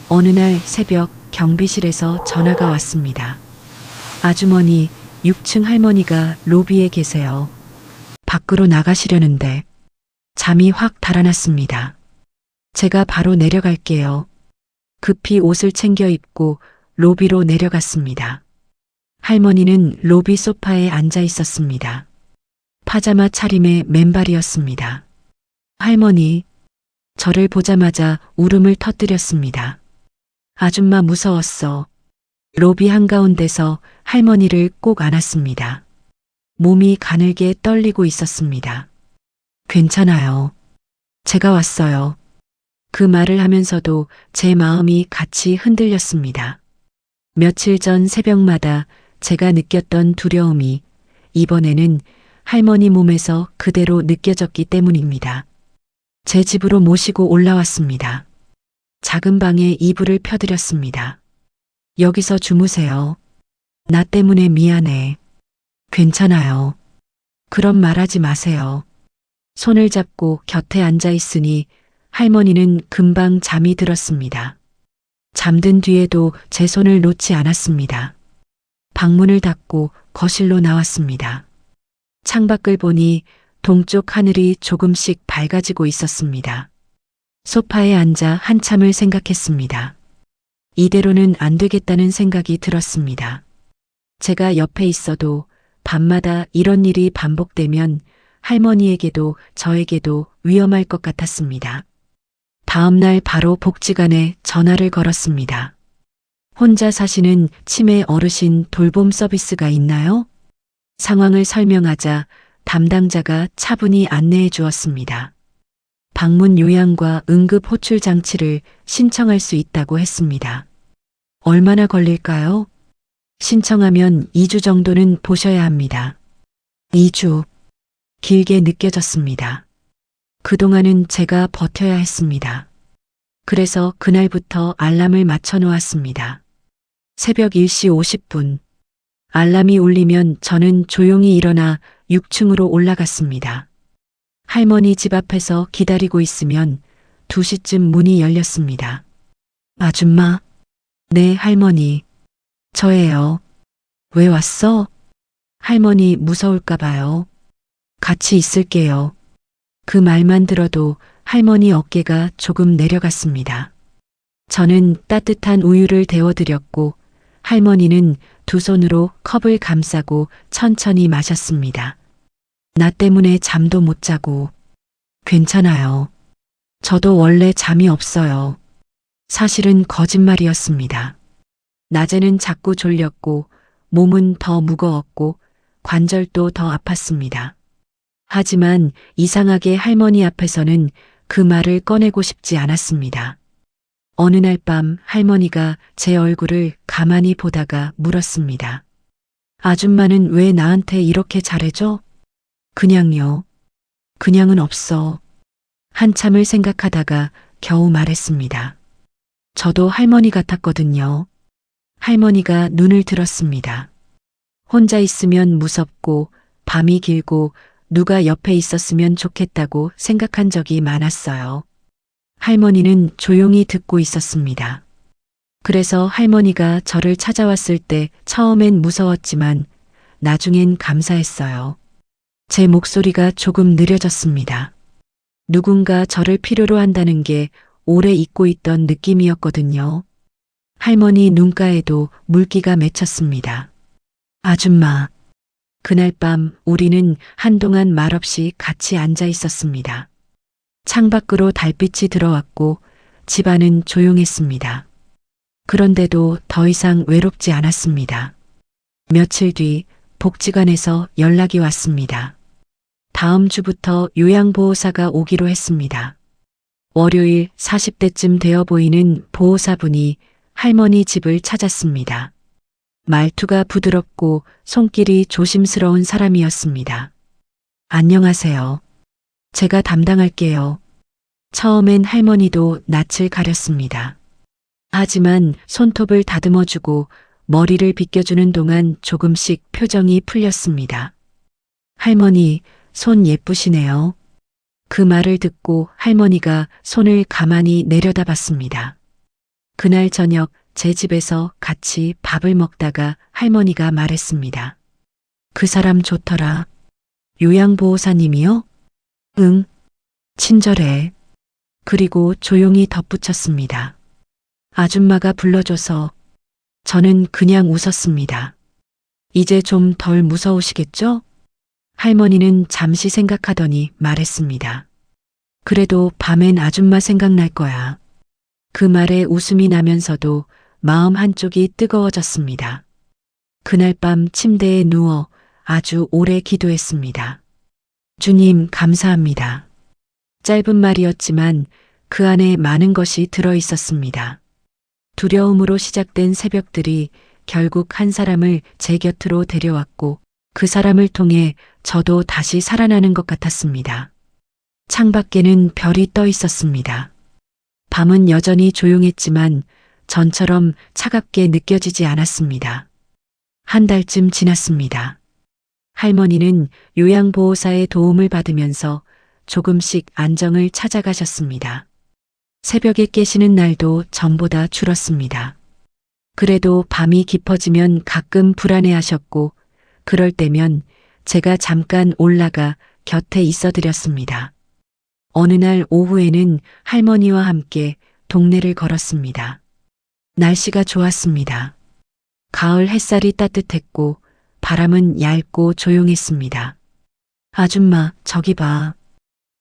어느 날 새벽 경비실에서 전화가 왔습니다. 아주머니, 6층 할머니가 로비에 계세요. 밖으로 나가시려는데 잠이 확 달아났습니다. 제가 바로 내려갈게요. 급히 옷을 챙겨 입고 로비로 내려갔습니다. 할머니는 로비 소파에 앉아 있었습니다. 파자마 차림의 맨발이었습니다. 할머니, 저를 보자마자 울음을 터뜨렸습니다. 아줌마 무서웠어. 로비 한가운데서 할머니를 꼭 안았습니다. 몸이 가늘게 떨리고 있었습니다. 괜찮아요. 제가 왔어요. 그 말을 하면서도 제 마음이 같이 흔들렸습니다. 며칠 전 새벽마다 제가 느꼈던 두려움이 이번에는 할머니 몸에서 그대로 느껴졌기 때문입니다. 제 집으로 모시고 올라왔습니다. 작은 방에 이불을 펴드렸습니다. 여기서 주무세요. 나 때문에 미안해. 괜찮아요. 그런 말하지 마세요. 손을 잡고 곁에 앉아 있으니 할머니는 금방 잠이 들었습니다. 잠든 뒤에도 제 손을 놓지 않았습니다. 방문을 닫고 거실로 나왔습니다. 창밖을 보니 동쪽 하늘이 조금씩 밝아지고 있었습니다. 소파에 앉아 한참을 생각했습니다. 이대로는 안 되겠다는 생각이 들었습니다. 제가 옆에 있어도 밤마다 이런 일이 반복되면 할머니에게도 저에게도 위험할 것 같았습니다. 다음 날 바로 복지관에 전화를 걸었습니다. 혼자 사시는 치매 어르신 돌봄 서비스가 있나요? 상황을 설명하자 담당자가 차분히 안내해 주었습니다. 방문 요양과 응급 호출 장치를 신청할 수 있다고 했습니다. 얼마나 걸릴까요? 신청하면 2주 정도는 보셔야 합니다. 2주. 길게 느껴졌습니다. 그동안은 제가 버텨야 했습니다. 그래서 그날부터 알람을 맞춰 놓았습니다. 새벽 1시 50분. 알람이 울리면 저는 조용히 일어나 6층으로 올라갔습니다. 할머니 집 앞에서 기다리고 있으면 2시쯤 문이 열렸습니다. 아줌마? 네, 할머니. 저예요. 왜 왔어? 할머니 무서울까 봐요. 같이 있을게요. 그 말만 들어도 할머니 어깨가 조금 내려갔습니다. 저는 따뜻한 우유를 데워드렸고 할머니는 두 손으로 컵을 감싸고 천천히 마셨습니다. 나 때문에 잠도 못 자고. 괜찮아요. 저도 원래 잠이 없어요. 사실은 거짓말이었습니다. 낮에는 자꾸 졸렸고 몸은 더 무거웠고 관절도 더 아팠습니다. 하지만 이상하게 할머니 앞에서는 그 말을 꺼내고 싶지 않았습니다. 어느 날 밤 할머니가 제 얼굴을 가만히 보다가 물었습니다. 아줌마는 왜 나한테 이렇게 잘해줘? 그냥요. 그냥은 없어. 한참을 생각하다가 겨우 말했습니다. 저도 할머니 같았거든요. 할머니가 눈을 들었습니다. 혼자 있으면 무섭고 밤이 길고 누가 옆에 있었으면 좋겠다고 생각한 적이 많았어요. 할머니는 조용히 듣고 있었습니다. 그래서 할머니가 저를 찾아왔을 때 처음엔 무서웠지만 나중엔 감사했어요. 제 목소리가 조금 느려졌습니다. 누군가 저를 필요로 한다는 게 오래 잊고 있던 느낌이었거든요. 할머니 눈가에도 물기가 맺혔습니다. 아줌마. 그날 밤 우리는 한동안 말없이 같이 앉아 있었습니다. 창밖으로 달빛이 들어왔고 집안은 조용했습니다. 그런데도 더 이상 외롭지 않았습니다. 며칠 뒤 복지관에서 연락이 왔습니다. 다음 주부터 요양보호사가 오기로 했습니다. 월요일 40대쯤 되어 보이는 보호사분이 할머니 집을 찾았습니다. 말투가 부드럽고 손길이 조심스러운 사람이었습니다. 안녕하세요. 제가 담당할게요. 처음엔 할머니도 낯을 가렸습니다. 하지만 손톱을 다듬어주고 머리를 빗겨주는 동안 조금씩 표정이 풀렸습니다. 할머니, 손 예쁘시네요. 그 말을 듣고 할머니가 손을 가만히 내려다봤습니다. 그날 저녁 제 집에서 같이 밥을 먹다가 할머니가 말했습니다. 그 사람 좋더라. 요양보호사님이요? 응. 친절해. 그리고 조용히 덧붙였습니다. 아줌마가 불러줘서. 저는 그냥 웃었습니다. 이제 좀 덜 무서우시겠죠? 할머니는 잠시 생각하더니 말했습니다. 그래도 밤엔 아줌마 생각날 거야. 그 말에 웃음이 나면서도 마음 한쪽이 뜨거워졌습니다. 그날 밤 침대에 누워 아주 오래 기도했습니다. 주님, 감사합니다. 짧은 말이었지만 그 안에 많은 것이 들어 있었습니다. 두려움으로 시작된 새벽들이 결국 한 사람을 제 곁으로 데려왔고 그 사람을 통해 저도 다시 살아나는 것 같았습니다. 창밖에는 별이 떠 있었습니다. 밤은 여전히 조용했지만 전처럼 차갑게 느껴지지 않았습니다. 한 달쯤 지났습니다. 할머니는 요양보호사의 도움을 받으면서 조금씩 안정을 찾아가셨습니다. 새벽에 깨시는 날도 전보다 줄었습니다. 그래도 밤이 깊어지면 가끔 불안해하셨고 그럴 때면 제가 잠깐 올라가 곁에 있어드렸습니다. 어느 날 오후에는 할머니와 함께 동네를 걸었습니다. 날씨가 좋았습니다. 가을 햇살이 따뜻했고 바람은 얇고 조용했습니다. 아줌마, 저기 봐.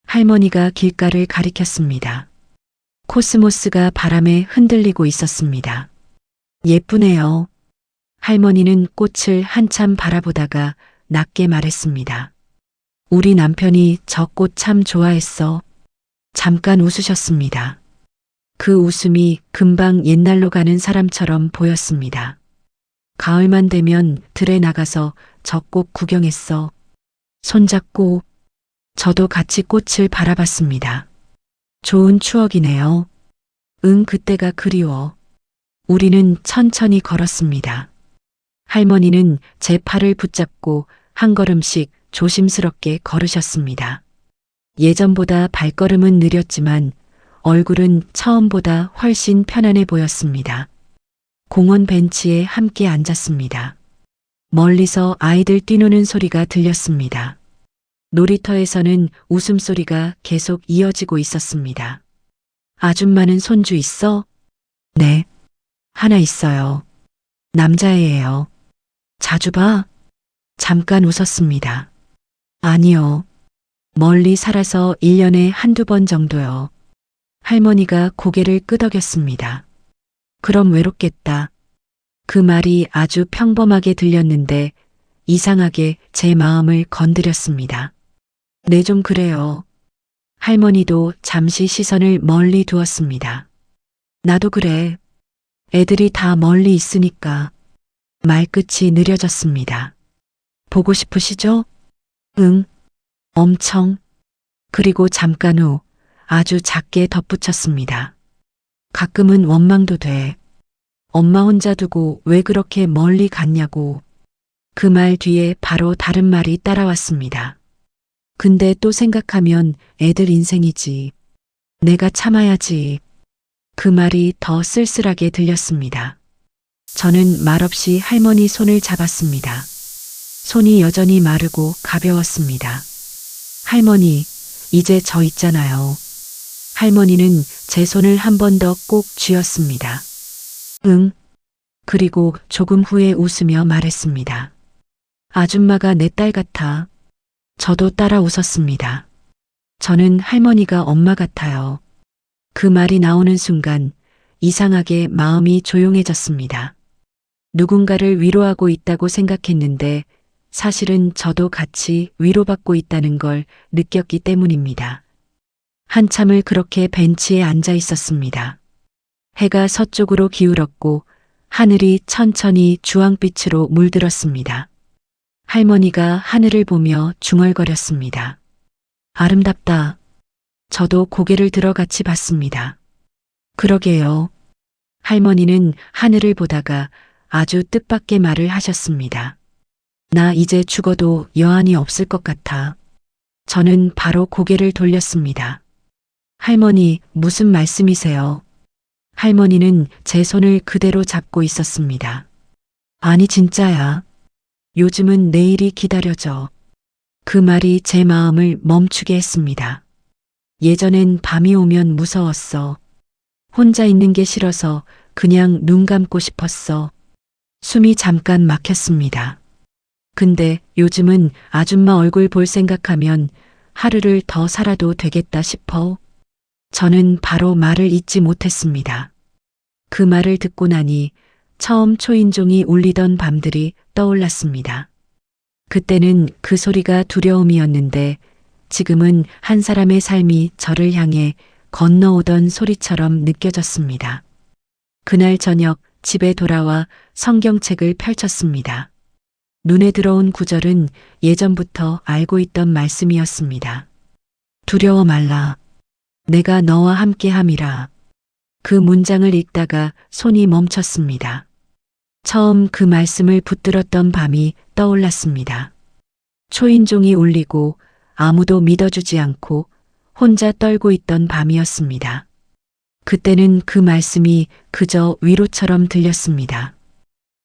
할머니가 길가를 가리켰습니다. 코스모스가 바람에 흔들리고 있었습니다. 예쁘네요. 할머니는 꽃을 한참 바라보다가 낮게 말했습니다. 우리 남편이 저 꽃 참 좋아했어. 잠깐 웃으셨습니다. 그 웃음이 금방 옛날로 가는 사람처럼 보였습니다. 가을만 되면 들에 나가서 저 꽃 구경했어. 손잡고 저도 같이 꽃을 바라봤습니다. 좋은 추억이네요. 응, 그때가 그리워. 우리는 천천히 걸었습니다. 할머니는 제 팔을 붙잡고 한 걸음씩 조심스럽게 걸으셨습니다. 예전보다 발걸음은 느렸지만 얼굴은 처음보다 훨씬 편안해 보였습니다. 공원 벤치에 함께 앉았습니다. 멀리서 아이들 뛰노는 소리가 들렸습니다. 놀이터에서는 웃음소리가 계속 이어지고 있었습니다. 아줌마는 손주 있어? 네. 하나 있어요. 남자애예요. 자주 봐? 잠깐 웃었습니다. 아니요. 멀리 살아서 1년에 한두 번 정도요. 할머니가 고개를 끄덕였습니다. 그럼 외롭겠다. 그 말이 아주 평범하게 들렸는데 이상하게 제 마음을 건드렸습니다. 네, 좀 그래요. 할머니도 잠시 시선을 멀리 두었습니다. 나도 그래. 애들이 다 멀리 있으니까. 말끝이 느려졌습니다. 보고 싶으시죠? 응. 엄청. 그리고 잠깐 후 아주 작게 덧붙였습니다. 가끔은 원망도 돼. 엄마 혼자 두고 왜 그렇게 멀리 갔냐고. 그 말 뒤에 바로 다른 말이 따라왔습니다. 근데 또 생각하면 애들 인생이지. 내가 참아야지. 그 말이 더 쓸쓸하게 들렸습니다. 저는 말없이 할머니 손을 잡았습니다. 손이 여전히 마르고 가벼웠습니다. 할머니, 이제 저 있잖아요. 할머니는 제 손을 한 번 더 꼭 쥐었습니다. 응. 그리고 조금 후에 웃으며 말했습니다. 아줌마가 내 딸 같아. 저도 따라 웃었습니다. 저는 할머니가 엄마 같아요. 그 말이 나오는 순간 이상하게 마음이 조용해졌습니다. 누군가를 위로하고 있다고 생각했는데 사실은 저도 같이 위로받고 있다는 걸 느꼈기 때문입니다. 한참을 그렇게 벤치에 앉아 있었습니다. 해가 서쪽으로 기울었고 하늘이 천천히 주황빛으로 물들었습니다. 할머니가 하늘을 보며 중얼거렸습니다. 아름답다. 저도 고개를 들어 같이 봤습니다. 그러게요. 할머니는 하늘을 보다가 아주 뜻밖의 말을 하셨습니다. 나 이제 죽어도 여한이 없을 것 같아. 저는 바로 고개를 돌렸습니다. 할머니, 무슨 말씀이세요? 할머니는 제 손을 그대로 잡고 있었습니다. 아니, 진짜야. 요즘은 내일이 기다려져. 그 말이 제 마음을 멈추게 했습니다. 예전엔 밤이 오면 무서웠어. 혼자 있는 게 싫어서 그냥 눈 감고 싶었어. 숨이 잠깐 막혔습니다. 근데 요즘은 아줌마 얼굴 볼 생각하면 하루를 더 살아도 되겠다 싶어. 저는 바로 말을 잇지 못했습니다. 그 말을 듣고 나니 처음 초인종이 울리던 밤들이 떠올랐습니다. 그때는 그 소리가 두려움이었는데 지금은 한 사람의 삶이 저를 향해 건너오던 소리처럼 느껴졌습니다. 그날 저녁 집에 돌아와 성경책을 펼쳤습니다. 눈에 들어온 구절은 예전부터 알고 있던 말씀이었습니다. 두려워 말라. 내가 너와 함께함이라. 그 문장을 읽다가 손이 멈췄습니다. 처음 그 말씀을 붙들었던 밤이 떠올랐습니다. 초인종이 울리고 아무도 믿어주지 않고 혼자 떨고 있던 밤이었습니다. 그때는 그 말씀이 그저 위로처럼 들렸습니다.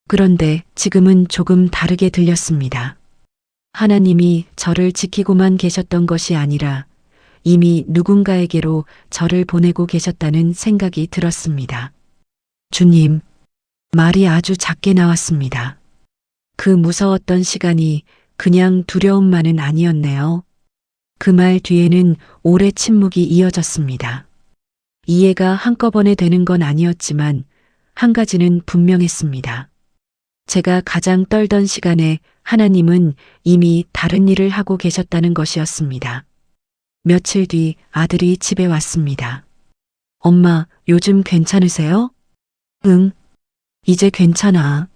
그런데 지금은 조금 다르게 들렸습니다. 하나님이 저를 지키고만 계셨던 것이 아니라 이미 누군가에게로 저를 보내고 계셨다는 생각이 들었습니다. 주님, 말이 아주 작게 나왔습니다. 그 무서웠던 시간이 그냥 두려움만은 아니었네요. 그 말 뒤에는 오래 침묵이 이어졌습니다. 이해가 한꺼번에 되는 건 아니었지만 한 가지는 분명했습니다. 제가 가장 떨던 시간에 하나님은 이미 다른 일을 하고 계셨다는 것이었습니다. 며칠 뒤 아들이 집에 왔습니다. 엄마, 요즘 괜찮으세요? 응, 이제 괜찮아.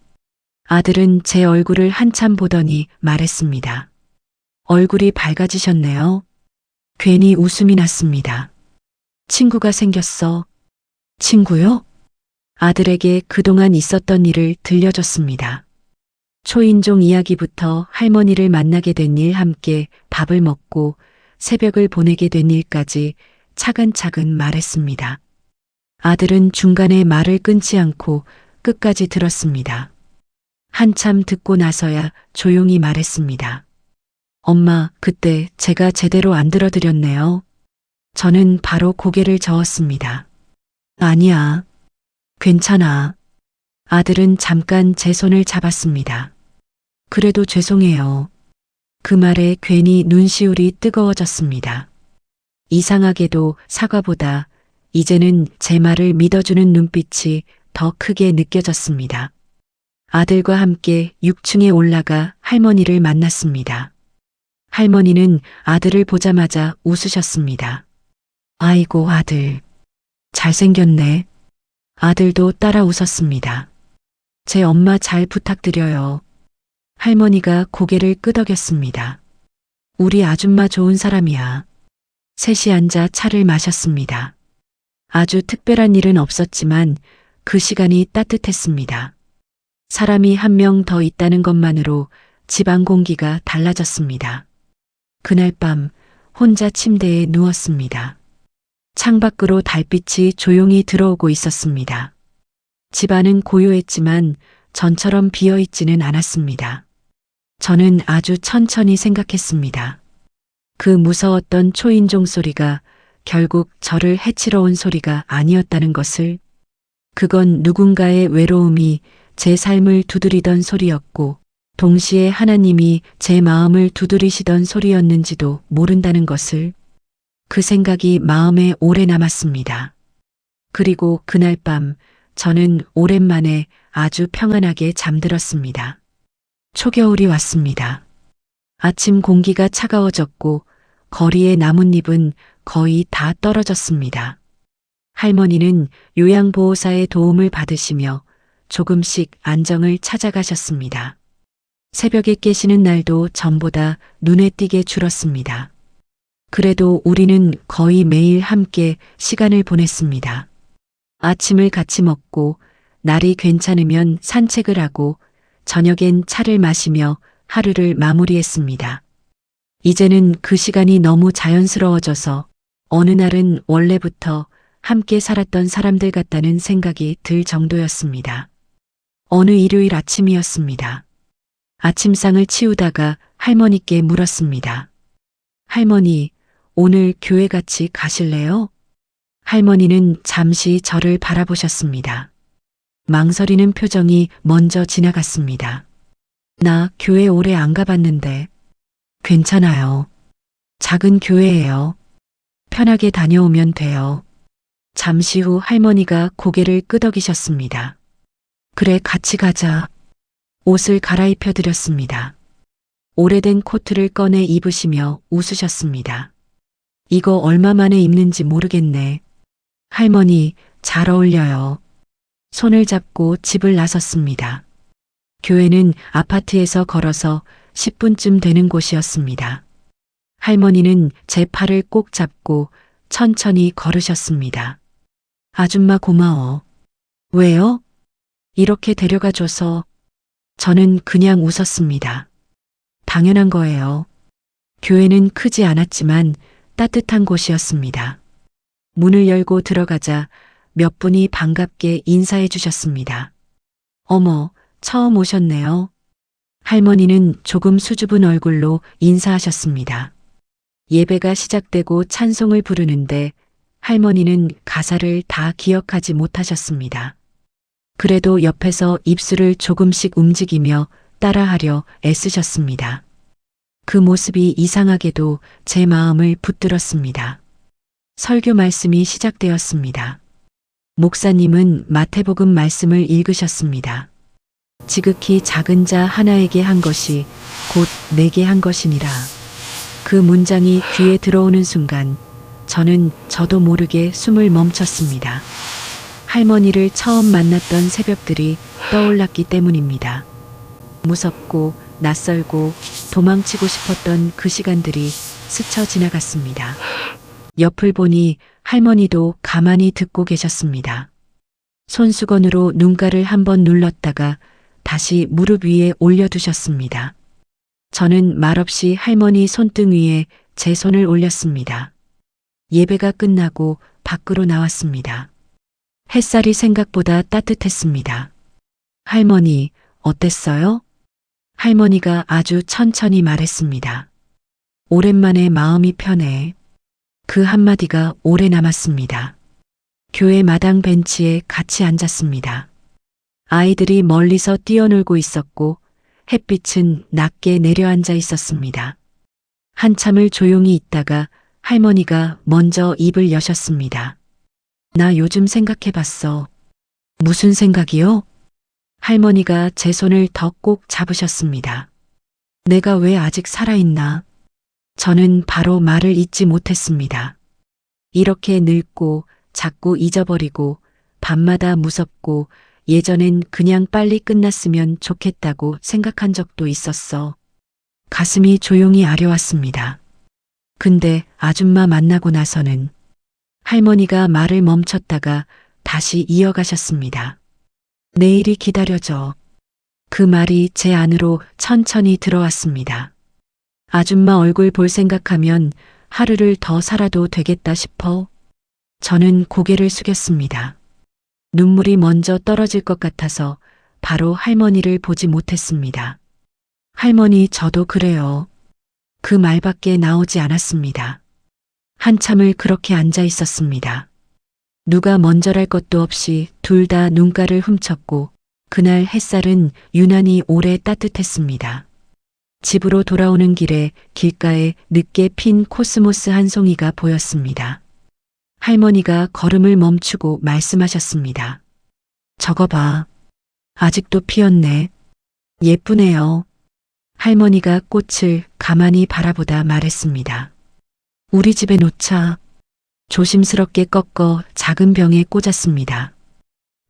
아들은 제 얼굴을 한참 보더니 말했습니다. 얼굴이 밝아지셨네요. 괜히 웃음이 났습니다. 친구가 생겼어. 친구요? 아들에게 그동안 있었던 일을 들려줬습니다. 초인종 이야기부터 할머니를 만나게 된 일, 함께 밥을 먹고 새벽을 보내게 된 일까지 차근차근 말했습니다. 아들은 중간에 말을 끊지 않고 끝까지 들었습니다. 한참 듣고 나서야 조용히 말했습니다. 엄마, 그때 제가 제대로 안 들어드렸네요. 저는 바로 고개를 저었습니다. 아니야. 괜찮아. 아들은 잠깐 제 손을 잡았습니다. 그래도 죄송해요. 그 말에 괜히 눈시울이 뜨거워졌습니다. 이상하게도 사과보다 이제는 제 말을 믿어주는 눈빛이 더 크게 느껴졌습니다. 아들과 함께 6층에 올라가 할머니를 만났습니다. 할머니는 아들을 보자마자 웃으셨습니다. 아이고, 아들. 잘생겼네. 아들도 따라 웃었습니다. 제 엄마 잘 부탁드려요. 할머니가 고개를 끄덕였습니다. 우리 아줌마 좋은 사람이야. 셋이 앉아 차를 마셨습니다. 아주 특별한 일은 없었지만 그 시간이 따뜻했습니다. 사람이 한 명 더 있다는 것만으로 집안 공기가 달라졌습니다. 그날 밤 혼자 침대에 누웠습니다. 창밖으로 달빛이 조용히 들어오고 있었습니다. 집안은 고요했지만 전처럼 비어있지는 않았습니다. 저는 아주 천천히 생각했습니다. 그 무서웠던 초인종 소리가 결국 저를 해치러 온 소리가 아니었다는 것을, 그건 누군가의 외로움이 제 삶을 두드리던 소리였고 동시에 하나님이 제 마음을 두드리시던 소리였는지도 모른다는 것을, 그 생각이 마음에 오래 남았습니다. 그리고 그날 밤 저는 오랜만에 아주 평안하게 잠들었습니다. 초겨울이 왔습니다. 아침 공기가 차가워졌고 거리의 나뭇잎은 거의 다 떨어졌습니다. 할머니는 요양보호사의 도움을 받으시며 조금씩 안정을 찾아가셨습니다. 새벽에 깨시는 날도 전보다 눈에 띄게 줄었습니다. 그래도 우리는 거의 매일 함께 시간을 보냈습니다. 아침을 같이 먹고 날이 괜찮으면 산책을 하고 저녁엔 차를 마시며 하루를 마무리했습니다. 이제는 그 시간이 너무 자연스러워져서 어느 날은 원래부터 함께 살았던 사람들 같다는 생각이 들 정도였습니다. 어느 일요일 아침이었습니다. 아침상을 치우다가 할머니께 물었습니다. 할머니, 오늘 교회 같이 가실래요? 할머니는 잠시 저를 바라보셨습니다. 망설이는 표정이 먼저 지나갔습니다. 나 교회 오래 안 가봤는데. 괜찮아요. 작은 교회예요. 편하게 다녀오면 돼요. 잠시 후 할머니가 고개를 끄덕이셨습니다. 그래, 같이 가자. 옷을 갈아입혀 드렸습니다. 오래된 코트를 꺼내 입으시며 웃으셨습니다. 이거 얼마 만에 입는지 모르겠네. 할머니, 잘 어울려요. 손을 잡고 집을 나섰습니다. 교회는 아파트에서 걸어서 10분쯤 되는 곳이었습니다. 할머니는 제 팔을 꼭 잡고 천천히 걸으셨습니다. 아줌마 고마워. 왜요? 이렇게 데려가줘서. 저는 그냥 웃었습니다. 당연한 거예요. 교회는 크지 않았지만 따뜻한 곳이었습니다. 문을 열고 들어가자 몇 분이 반갑게 인사해 주셨습니다. 어머, 처음 오셨네요. 할머니는 조금 수줍은 얼굴로 인사하셨습니다. 예배가 시작되고 찬송을 부르는데 할머니는 가사를 다 기억하지 못하셨습니다. 그래도 옆에서 입술을 조금씩 움직이며 따라하려 애쓰셨습니다. 그 모습이 이상하게도 제 마음을 붙들었습니다. 설교 말씀이 시작되었습니다. 목사님은 마태복음 말씀을 읽으셨습니다. 지극히 작은 자 하나에게 한 것이 곧 내게 한 것이니라. 그 문장이 귀에 들어오는 순간 저도 모르게 숨을 멈췄습니다. 할머니를 처음 만났던 새벽들이 떠올랐기 때문입니다. 무섭고 낯설고 도망치고 싶었던 그 시간들이 스쳐 지나갔습니다. 옆을 보니 할머니도 가만히 듣고 계셨습니다. 손수건으로 눈가를 한번 눌렀다가 다시 무릎 위에 올려두셨습니다. 저는 말없이 할머니 손등 위에 제 손을 올렸습니다. 예배가 끝나고 밖으로 나왔습니다. 햇살이 생각보다 따뜻했습니다. 할머니, 어땠어요? 할머니가 아주 천천히 말했습니다. 오랜만에 마음이 편해. 그 한마디가 오래 남았습니다. 교회 마당 벤치에 같이 앉았습니다. 아이들이 멀리서 뛰어놀고 있었고 햇빛은 낮게 내려앉아 있었습니다. 한참을 조용히 있다가 할머니가 먼저 입을 여셨습니다. 나 요즘 생각해봤어. 무슨 생각이요? 할머니가 제 손을 더 꼭 잡으셨습니다. 내가 왜 아직 살아있나? 저는 바로 말을 잇지 못했습니다. 이렇게 늙고 자꾸 잊어버리고 밤마다 무섭고 예전엔 그냥 빨리 끝났으면 좋겠다고 생각한 적도 있었어. 가슴이 조용히 아려왔습니다. 근데 아줌마 만나고 나서는 할머니가 말을 멈췄다가 다시 이어가셨습니다. 내일이 기다려져. 그 말이 제 안으로 천천히 들어왔습니다. 아줌마 얼굴 볼 생각하면 하루를 더 살아도 되겠다 싶어. 저는 고개를 숙였습니다. 눈물이 먼저 떨어질 것 같아서 바로 할머니를 보지 못했습니다. 할머니, 저도 그래요. 그 말밖에 나오지 않았습니다. 한참을 그렇게 앉아 있었습니다. 누가 먼저랄 것도 없이 둘 다 눈가를 훔쳤고 그날 햇살은 유난히 오래 따뜻했습니다. 집으로 돌아오는 길에 길가에 늦게 핀 코스모스 한 송이가 보였습니다. 할머니가 걸음을 멈추고 말씀하셨습니다. 저거 봐. 아직도 피었네. 예쁘네요. 할머니가 꽃을 가만히 바라보다 말했습니다. 우리 집에 놓자. 조심스럽게 꺾어 작은 병에 꽂았습니다.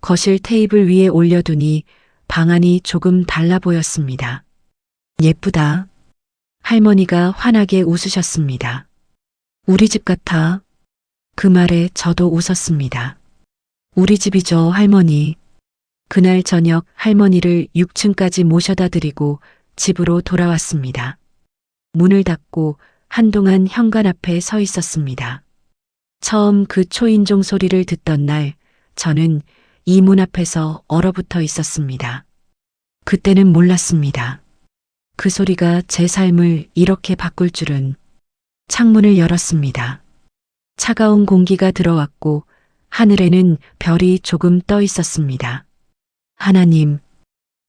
거실 테이블 위에 올려두니 방 안이 조금 달라 보였습니다. 예쁘다. 할머니가 환하게 웃으셨습니다. 우리 집 같아. 그 말에 저도 웃었습니다. 우리 집이죠, 할머니. 그날 저녁 할머니를 6층까지 모셔다 드리고 집으로 돌아왔습니다. 문을 닫고 한동안 현관 앞에 서 있었습니다. 처음 그 초인종 소리를 듣던 날 저는 이 문 앞에서 얼어붙어 있었습니다. 그때는 몰랐습니다. 그 소리가 제 삶을 이렇게 바꿀 줄은. 창문을 열었습니다. 차가운 공기가 들어왔고 하늘에는 별이 조금 떠 있었습니다. 하나님,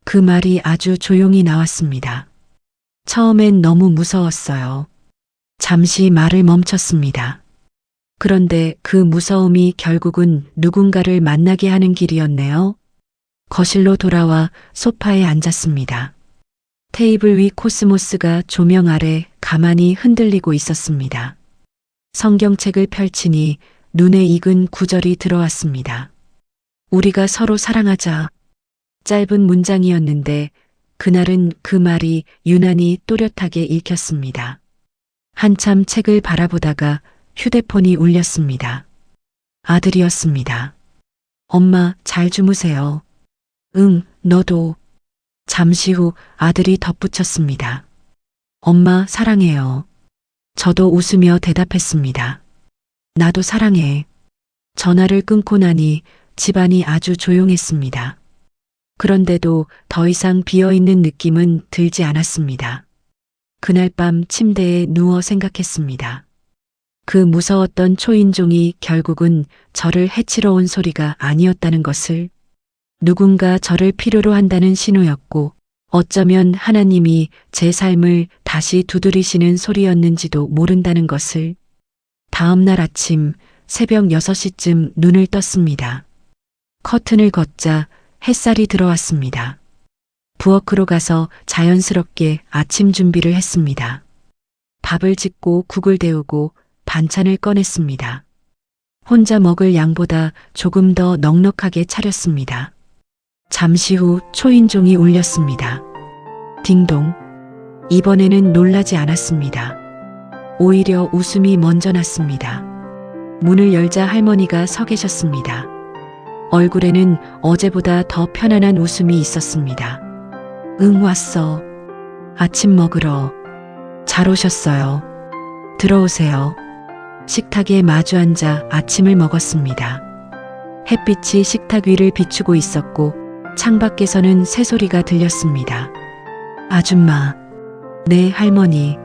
그 말이 아주 조용히 나왔습니다. 처음엔 너무 무서웠어요. 잠시 말을 멈췄습니다. 그런데 그 무서움이 결국은 누군가를 만나게 하는 길이었네요. 거실로 돌아와 소파에 앉았습니다. 테이블 위 코스모스가 조명 아래 가만히 흔들리고 있었습니다. 성경책을 펼치니 눈에 익은 구절이 들어왔습니다. 우리가 서로 사랑하자. 짧은 문장이었는데 그날은 그 말이 유난히 또렷하게 읽혔습니다. 한참 책을 바라보다가 휴대폰이 울렸습니다. 아들이었습니다. 엄마, 잘 주무세요. 응, 너도. 잠시 후 아들이 덧붙였습니다. 엄마, 사랑해요. 저도 웃으며 대답했습니다. 나도 사랑해. 전화를 끊고 나니 집안이 아주 조용했습니다. 그런데도 더 이상 비어있는 느낌은 들지 않았습니다. 그날 밤 침대에 누워 생각했습니다. 그 무서웠던 초인종이 결국은 저를 해치러 온 소리가 아니었다는 것을, 누군가 저를 필요로 한다는 신호였고 어쩌면 하나님이 제 삶을 다시 두드리시는 소리였는지도 모른다는 것을. 다음 날 아침 새벽 6시쯤 눈을 떴습니다. 커튼을 걷자 햇살이 들어왔습니다. 부엌으로 가서 자연스럽게 아침 준비를 했습니다. 밥을 짓고 국을 데우고 반찬을 꺼냈습니다. 혼자 먹을 양보다 조금 더 넉넉하게 차렸습니다. 잠시 후 초인종이 울렸습니다. 딩동. 이번에는 놀라지 않았습니다. 오히려 웃음이 먼저 났습니다. 문을 열자 할머니가 서 계셨습니다. 얼굴에는 어제보다 더 편안한 웃음이 있었습니다. 응, 왔어. 아침 먹으러. 잘 오셨어요. 들어오세요. 식탁에 마주 앉아 아침을 먹었습니다. 햇빛이 식탁 위를 비추고 있었고 창밖에서는 새소리가 들렸습니다. 아줌마. 네, 할머니.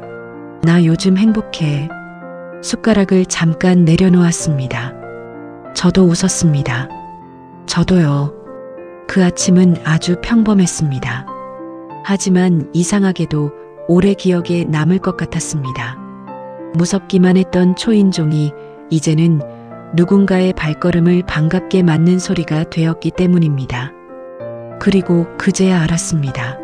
나 요즘 행복해. 숟가락을 잠깐 내려놓았습니다. 저도 웃었습니다. 저도요. 그 아침은 아주 평범했습니다. 하지만 이상하게도 오래 기억에 남을 것 같았습니다. 무섭기만 했던 초인종이 이제는 누군가의 발걸음을 반갑게 맞는 소리가 되었기 때문입니다. 그리고 그제야 알았습니다.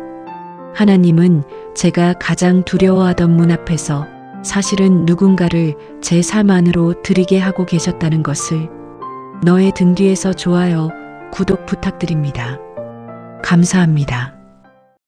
하나님은 제가 가장 두려워하던 문 앞에서 사실은 누군가를 제 삶 안으로 들이게 하고 계셨다는 것을. 너의 등 뒤에서 좋아요, 구독 부탁드립니다. 감사합니다.